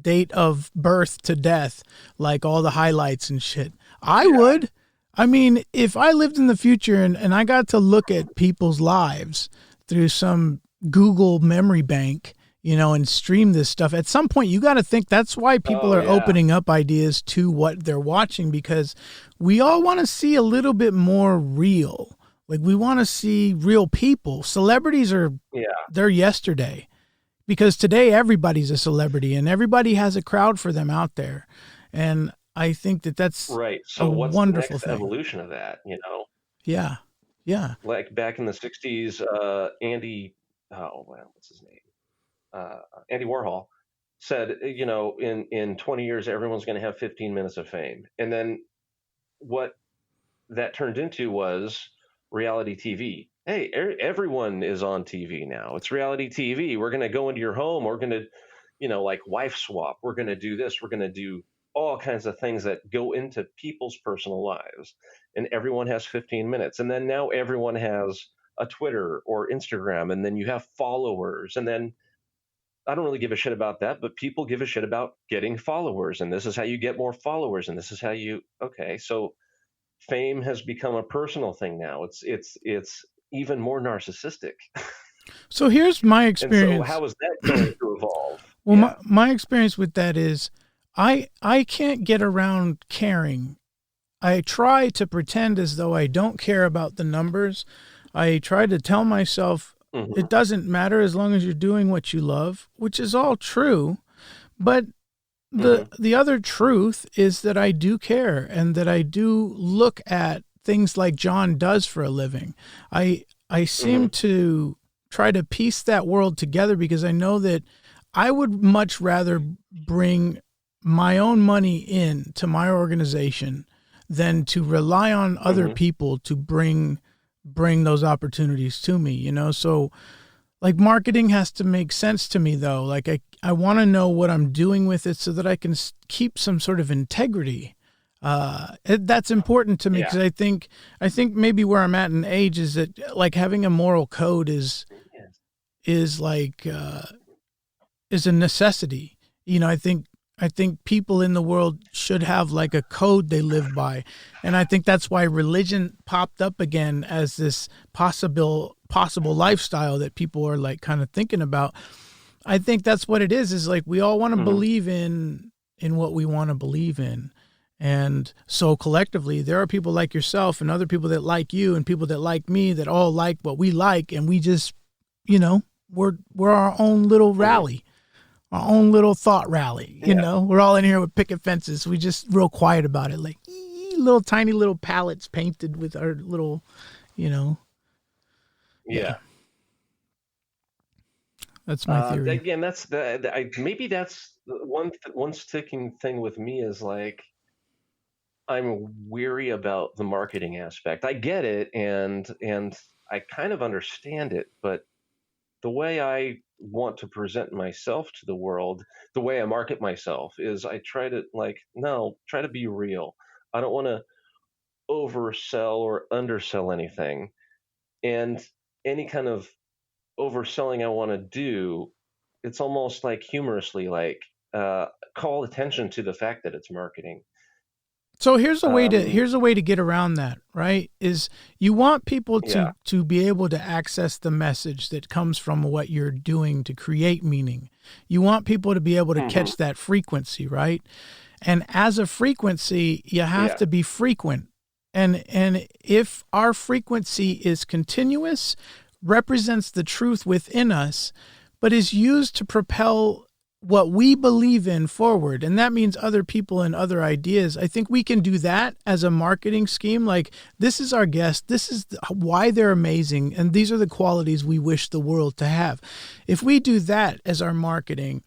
Speaker 3: date of birth to death, like all the highlights and shit. I would. I mean, if I lived in the future and I got to look at people's lives through some Google memory bank, and stream this stuff, at some point you got to think that's why people are opening up ideas to what they're watching, because we all want to see a little bit more real. Like, we want to see real people. Celebrities they're yesterday, because today everybody's a celebrity and everybody has a crowd for them out there. And I think that's
Speaker 1: right. So what's
Speaker 3: wonderful
Speaker 1: the next evolution of that?
Speaker 3: Yeah.
Speaker 1: Like back in the '60s, what's his name? Andy Warhol said, in 20 years, everyone's going to have 15 minutes of fame. And then what that turned into was reality TV. Hey, everyone is on TV now. It's reality TV. We're going to go into your home. We're going to, like wife swap. We're going to do this. We're going to do all kinds of things that go into people's personal lives. And everyone has 15 minutes. And then now everyone has a Twitter or Instagram. And then you have followers. And then I don't really give a shit about that, but people give a shit about getting followers. And this is how you get more followers. And this is how so fame has become a personal thing now. It's even more narcissistic.
Speaker 3: So here's my experience.
Speaker 1: And so how is that going to evolve?
Speaker 3: Well, my experience with that is I can't get around caring. I try to pretend as though I don't care about the numbers. I try to tell myself it doesn't matter as long as you're doing what you love, which is all true. But the other truth is that I do care, and that I do look at things like John does for a living. I seem to try to piece that world together, because I know that I would much rather bring my own money in to my organization than to rely on other people to bring those opportunities to me, So like, marketing has to make sense to me, though. Like, I want to know what I'm doing with it so that I can keep some sort of integrity. That's important to me, because I think maybe where I'm at in age is that, like, having a moral code is like is a necessity. I think people in the world should have like a code they live by. And I think that's why religion popped up again as this possible lifestyle that people are like kind of thinking about. I think that's what it is like, we all want to believe in what we want to believe in. And so collectively, there are people like yourself and other people that like you and people that like me that all like what we like. And we just, we're our own little rally. Our own little thought rally, we're all in here with picket fences. We just real quiet about it, like little tiny little palettes painted with our little, That's my theory.
Speaker 1: Again, maybe that's one sticking thing with me is like, I'm weary about the marketing aspect. I get it, and I kind of understand it, but the way I want to present myself to the world, the way I market myself, is I try to try to be real. I don't want to oversell or undersell anything. And any kind of overselling I want to do, it's almost like humorously, like call attention to the fact that it's marketing.
Speaker 3: So here's a way to get around that, right? Is you want people to be able to access the message that comes from what you're doing to create meaning. You want people to be able to catch that frequency, right? And as a frequency, you have to be frequent. And if our frequency is continuous, represents the truth within us, but is used to propel what we believe in forward, and that means other people and other ideas, I think we can do that as a marketing scheme. Like, this is our guest, this is why they're amazing, and these are the qualities we wish the world to have. If we do that as our marketing,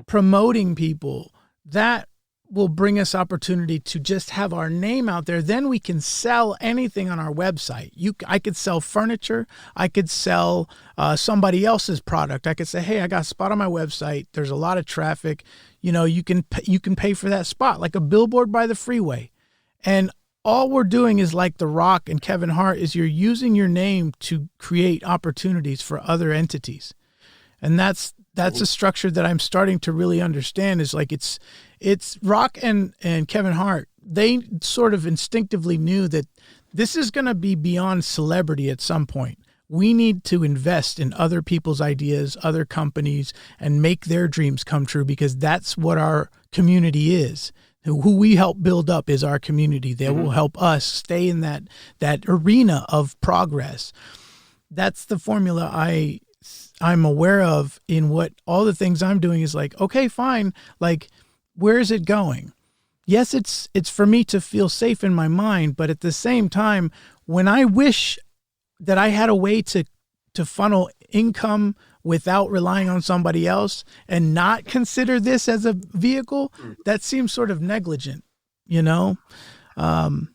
Speaker 3: promoting people, that will bring us opportunity to just have our name out there. Then we can sell anything on our website. I could sell furniture. I could sell somebody else's product. I could say, hey, I got a spot on my website. There's a lot of traffic. You know, you can pay for that spot, like a billboard by the freeway. And all we're doing is like The Rock and Kevin Hart is you're using your name to create opportunities for other entities. And that's a structure that I'm starting to really understand is like it's Rock and Kevin Hart. They sort of instinctively knew that this is going to be beyond celebrity at some point. We need to invest in other people's ideas, other companies, and make their dreams come true because that's what our community is. Who we help build up is our community. They will help us stay in that arena of progress. That's the formula I'm aware of in what all the things I'm doing is like, okay, fine. Like, where is it going? Yes, it's for me to feel safe in my mind, but at the same time, when I wish that I had a way to funnel income without relying on somebody else and not consider this as a vehicle, that seems sort of negligent, you know? And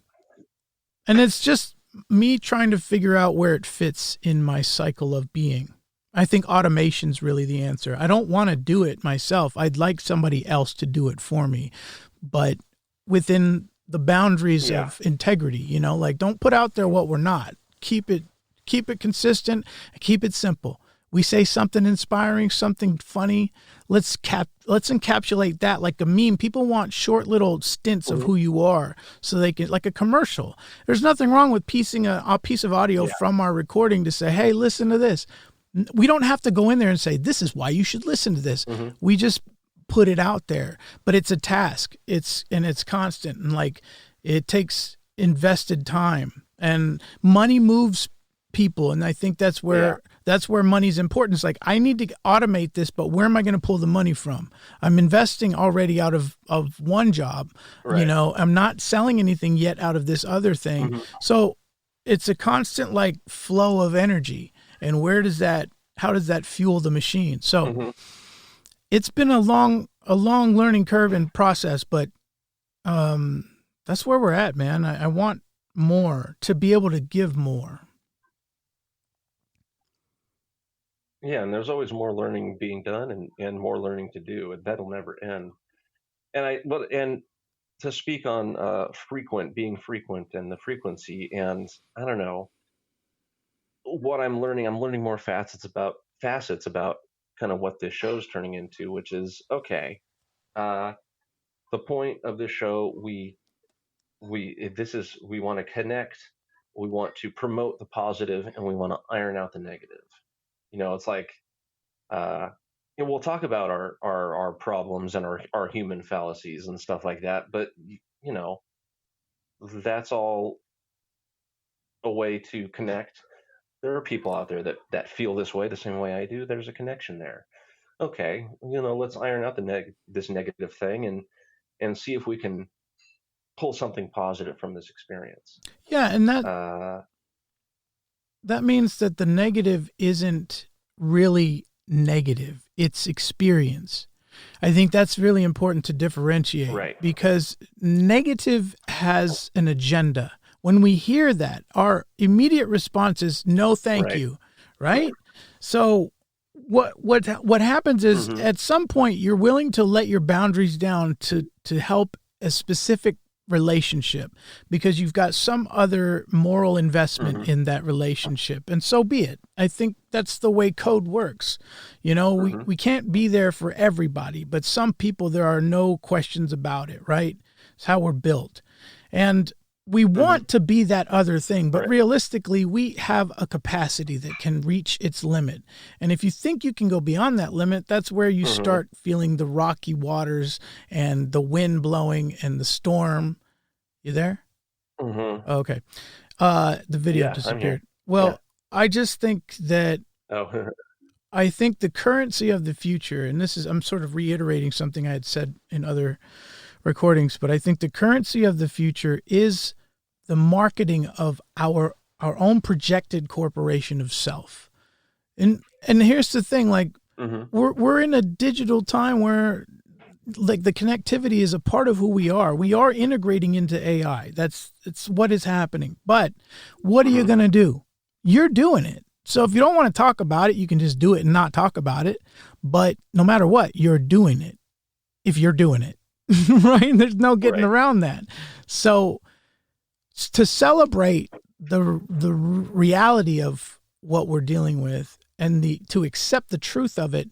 Speaker 3: it's just me trying to figure out where it fits in my cycle of being. I think automation's really the answer. I don't want to do it myself. I'd like somebody else to do it for me, but within the boundaries of integrity, you know, like don't put out there what we're not. Keep it consistent, keep it simple. We say something inspiring, something funny. Let's encapsulate that like a meme. People want short little stints of who you are so they can, like a commercial. There's nothing wrong with piecing a piece of audio from our recording to say, hey, listen to this. We don't have to go in there and say, this is why you should listen to this. We just put it out there, but it's a task. It's constant. And like, it takes invested time and money moves people. And I think that's where money's important. It's like, I need to automate this, but where am I going to pull the money from? I'm investing already out of one job, you know, I'm not selling anything yet out of this other thing. So it's a constant like flow of energy. And how does that fuel the machine? So it's been a long learning curve and process, but that's where we're at, man. I want more, to be able to give more.
Speaker 1: Yeah, and there's always more learning being done and more learning to do, and that'll never end. And to speak on being frequent and the frequency, and I don't know what I'm learning more facets about kind of what this show's turning into, which is okay. The point of this show, we want to connect, we want to promote the positive, and we want to iron out the negative. You know, it's like, we'll talk about our problems and our human fallacies and stuff like that, but you know, that's all a way to connect. There are people out there that feel this way the same way I do. There's a connection there. Okay, you know, let's iron out this negative thing and see if we can pull something positive from this experience.
Speaker 3: Yeah, and that means that the negative isn't really negative. It's experience. I think that's really important to differentiate,
Speaker 1: right? Because
Speaker 3: negative has an agenda. When we hear that, our immediate response is no, thank you, right? So what happens is at some point you're willing to let your boundaries down to help a specific relationship because you've got some other moral investment in that relationship, and so be it. I think that's the way code works. You know, we can't be there for everybody, but some people, there are no questions about it, right? It's how we're built. And we want to be that other thing, but realistically, we have a capacity that can reach its limit. And if you think you can go beyond that limit, that's where you start feeling the rocky waters and the wind blowing and the storm. You there? Okay. The video disappeared. Well, I just think that I think the currency of the future, and I'm sort of reiterating something I had said in other recordings, but I think the currency of the future is the marketing of our own projected corporation of self. And here's the thing, like we're in a digital time where like the connectivity is a part of who we are. We are integrating into AI. It's what is happening. But what are you going to do? You're doing it. So if you don't want to talk about it, you can just do it and not talk about it. But no matter what, you're doing it. If you're doing it, right? There's no getting around that. So to celebrate the reality of what we're dealing with and to accept the truth of it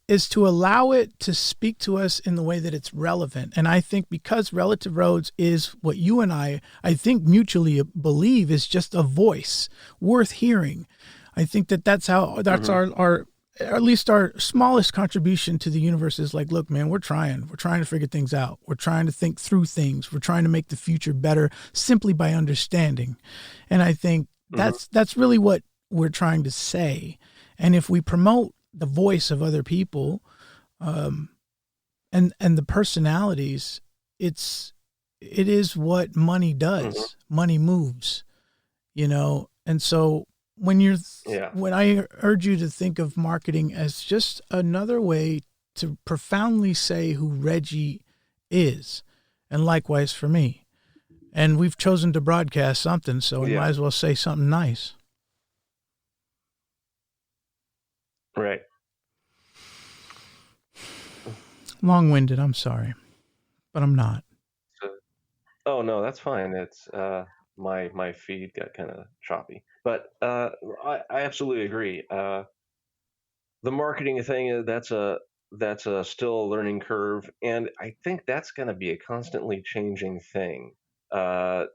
Speaker 3: is to allow it to speak to us in the way that it's relevant. And I think because Relative Roads is what you and I think mutually believe is just a voice worth hearing. I think that's our at least our smallest contribution to the universe is like, look, man, we're trying to figure things out. We're trying to think through things. We're trying to make the future better simply by understanding. And I think that's really what we're trying to say. And if we promote the voice of other people, and the personalities, it is what money does. Money moves, and so when I urge you to think of marketing as just another way to profoundly say who Reggie is, and likewise for me, and we've chosen to broadcast something, so we might as well say something nice.
Speaker 1: Right.
Speaker 3: Long-winded, I'm sorry, but I'm not.
Speaker 1: Oh no, that's fine. It's my feed got kind of choppy, but I absolutely agree. The marketing thing, that's a still a learning curve, and I think that's going to be a constantly changing thing. Because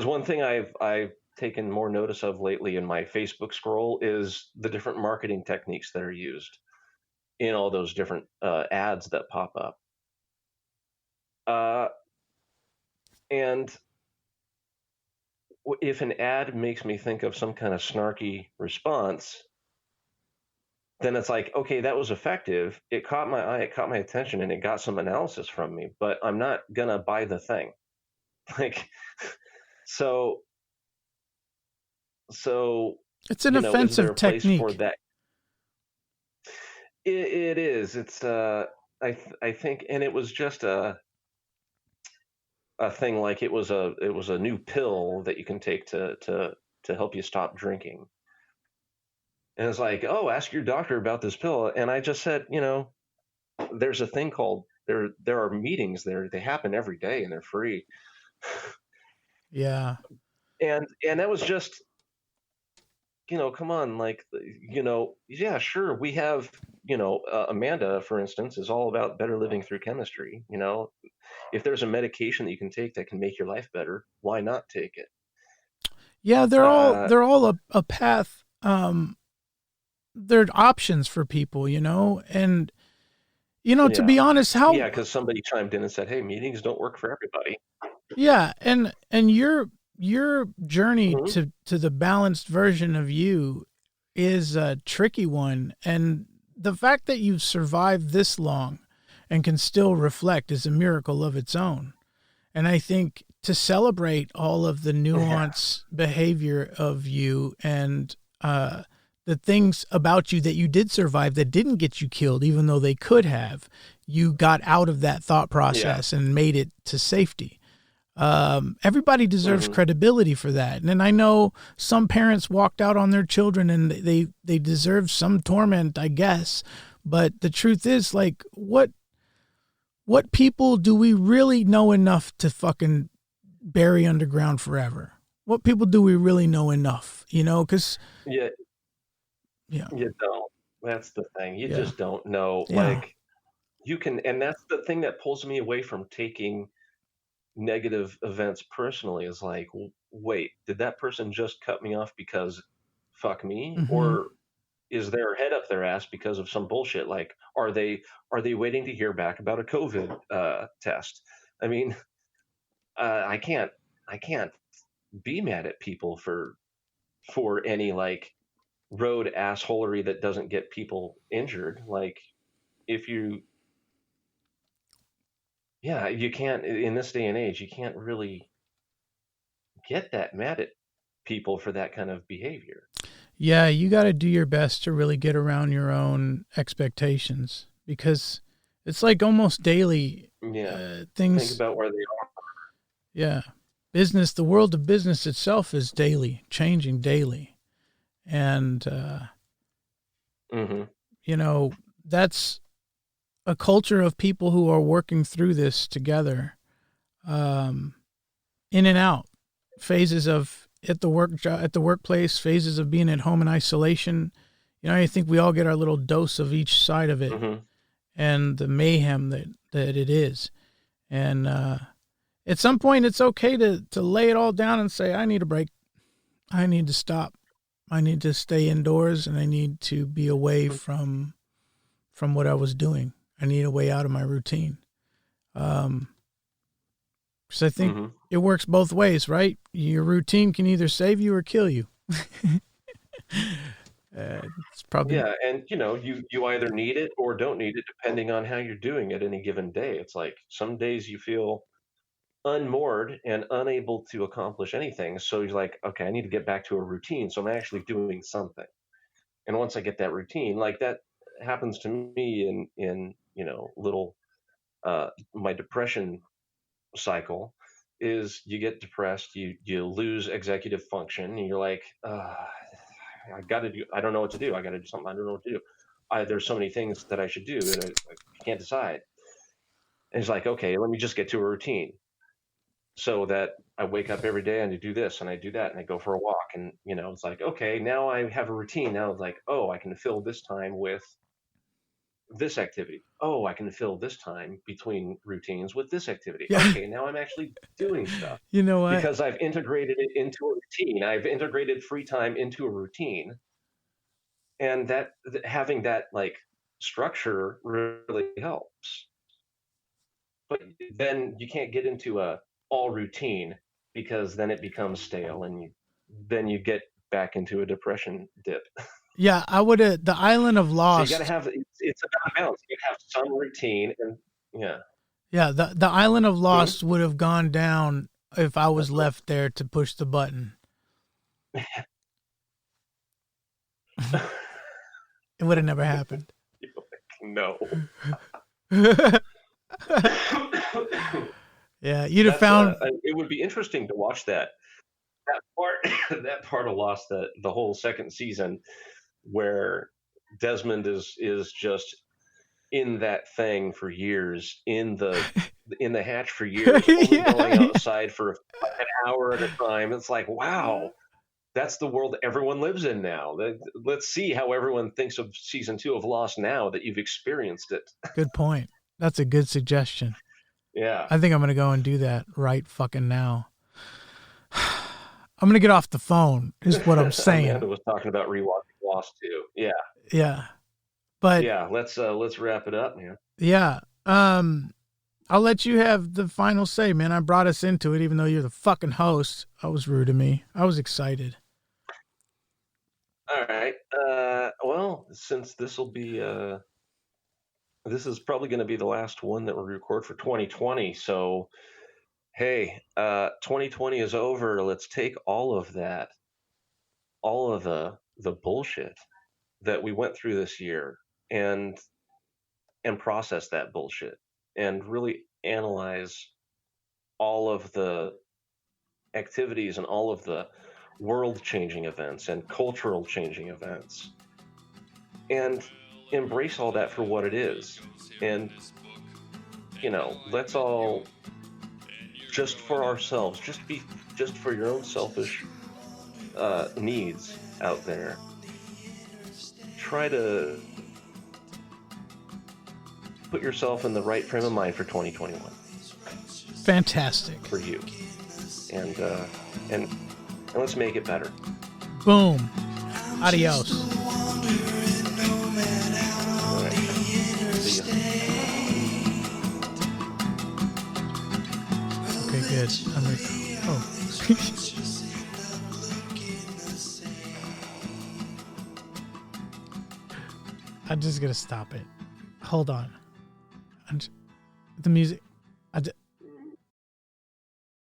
Speaker 1: one thing I've taken more notice of lately in my Facebook scroll is the different marketing techniques that are used in all those different ads that pop up. And if an ad makes me think of some kind of snarky response, then it's like, okay, that was effective. It caught my eye, it caught my attention, and it got some analysis from me, but I'm not gonna buy the thing. Like, so
Speaker 3: it's an offensive technique
Speaker 1: for that. It is. It's I think, and it was just a thing like it was a new pill that you can take to help you stop drinking. And it's like, oh, ask your doctor about this pill. And I just said, there's a thing called there are meetings there. They happen every day and they're free.
Speaker 3: Yeah.
Speaker 1: And that was just, come on, like, yeah, sure. We have, Amanda, for instance, is all about better living through chemistry. If there's a medication that you can take that can make your life better, why not take it?
Speaker 3: Yeah, they're all a path. They're options for people, and to be honest,
Speaker 1: because somebody chimed in and said, hey, meetings don't work for everybody.
Speaker 3: Yeah, and your journey to the balanced version of you is a tricky one, and the fact that you've survived this long and can still reflect is a miracle of its own. And I think to celebrate all of the nuanced behavior of you and the things about you that you did survive that didn't get you killed, even though they could have, you got out of that thought process and made it to safety. Everybody deserves credibility for that. And I know some parents walked out on their children and they deserve some torment, I guess. But the truth is, like, what people do we really know enough to fucking bury underground forever? What people do we really know enough? Because
Speaker 1: you don't. That's the thing. You just don't know.
Speaker 3: Yeah.
Speaker 1: Like, you can, and that's the thing that pulls me away from taking negative events personally, is like, wait, did that person just cut me off because fuck me? Or is their head up their ass because of some bullshit? Like, are they waiting to hear back about a COVID test? I mean, I can't be mad at people for any like road assholery that doesn't get people injured. Like, if you can't, in this day and age, you can't really get that mad at people for that kind of behavior.
Speaker 3: Yeah, you got to do your best to really get around your own expectations, because It's like almost daily
Speaker 1: Yeah.
Speaker 3: things.
Speaker 1: Think about where they are.
Speaker 3: Yeah. Business, the world of business itself is daily, changing daily. And,
Speaker 1: Mm-hmm.
Speaker 3: you know, that's a culture of people who are working through this together, in and out, phases of at the at the workplace, phases of being at home in isolation. I think we all get our little dose of each side of it
Speaker 1: Mm-hmm.
Speaker 3: and the mayhem that it is. And at some point, it's okay to lay it all down and say, I need a break. I need to stop. I need to stay indoors, and I need to be away from what I was doing. I need a way out of my routine. Because I think
Speaker 1: Mm-hmm.
Speaker 3: it works both ways, right? Your routine can either save you or kill you. It's probably
Speaker 1: Yeah, and you either need it or don't need it, depending on how you're doing it any given day. It's like some days you feel unmoored and unable to accomplish anything. So you're like, okay, I need to get back to a routine. So I'm actually doing something. And once I get that routine, like that happens to me in little my depression cycle is you get depressed, you lose executive function, and you're like, I got to do. I don't know what to do. I got to do something. I don't know what to do. There's so many things that I should do, and I can't decide. And it's like, okay, let me just get to a routine, so that I wake up every day and I do this and I do that and I go for a walk, and it's like, okay, now I have a routine. Now it's like, oh, I can fill this time with this activity. Oh, I can fill this time between routines with this activity.
Speaker 3: Yeah.
Speaker 1: Okay, now I'm actually doing stuff
Speaker 3: You know what?
Speaker 1: because I've integrated it into a routine. I've integrated free time into a routine, and that having that like structure really helps. But then you can't get into a all routine because then it becomes stale, and then you get back into a depression dip.
Speaker 3: Yeah, I would have the Island of
Speaker 1: So you
Speaker 3: Lost.
Speaker 1: got to have it's about balance. You have some routine, and yeah.
Speaker 3: Yeah, the Island of Lost would have gone down if I was left there to push the button. It would have never happened.
Speaker 1: No.
Speaker 3: Yeah, you'd have found.
Speaker 1: It would be interesting to watch that part that part of Lost, the whole second season, where Desmond is just in that thing for years, in the hatch for years, only
Speaker 3: Yeah.
Speaker 1: going outside for like an hour at a time. It's like, wow, that's the world everyone lives in now. Let's see how everyone thinks of season 2 of Lost now that you've experienced it.
Speaker 3: Good point. That's a good suggestion.
Speaker 1: Yeah.
Speaker 3: I think I'm gonna go and do that right fucking now. I'm gonna get off the phone. Is what I'm saying.
Speaker 1: Amanda was talking about rewatching Lost too. Yeah.
Speaker 3: Yeah, but
Speaker 1: Yeah. Let's wrap it up, man.
Speaker 3: yeah. I'll let you have the final say, man. I brought us into it, even though you're the fucking host. That was rude of me. I was excited.
Speaker 1: All right. Well, since this is probably going to be the last one that we record for 2020. So, hey, 2020 is over. Let's take all of that, all of the bullshit that we went through this year, and process that bullshit, and really analyze all of the activities and all of the world-changing events and cultural changing events, and embrace all that for what it is. And let's all, just for ourselves, just for your own selfish needs out there, try to put yourself in the right frame of mind for 2021
Speaker 3: Fantastic.
Speaker 1: for you, and let's make it better.
Speaker 3: Boom. Adios.
Speaker 1: All right. See ya.
Speaker 3: Okay, good. Oh. I'm just gonna stop it. Hold on. The music.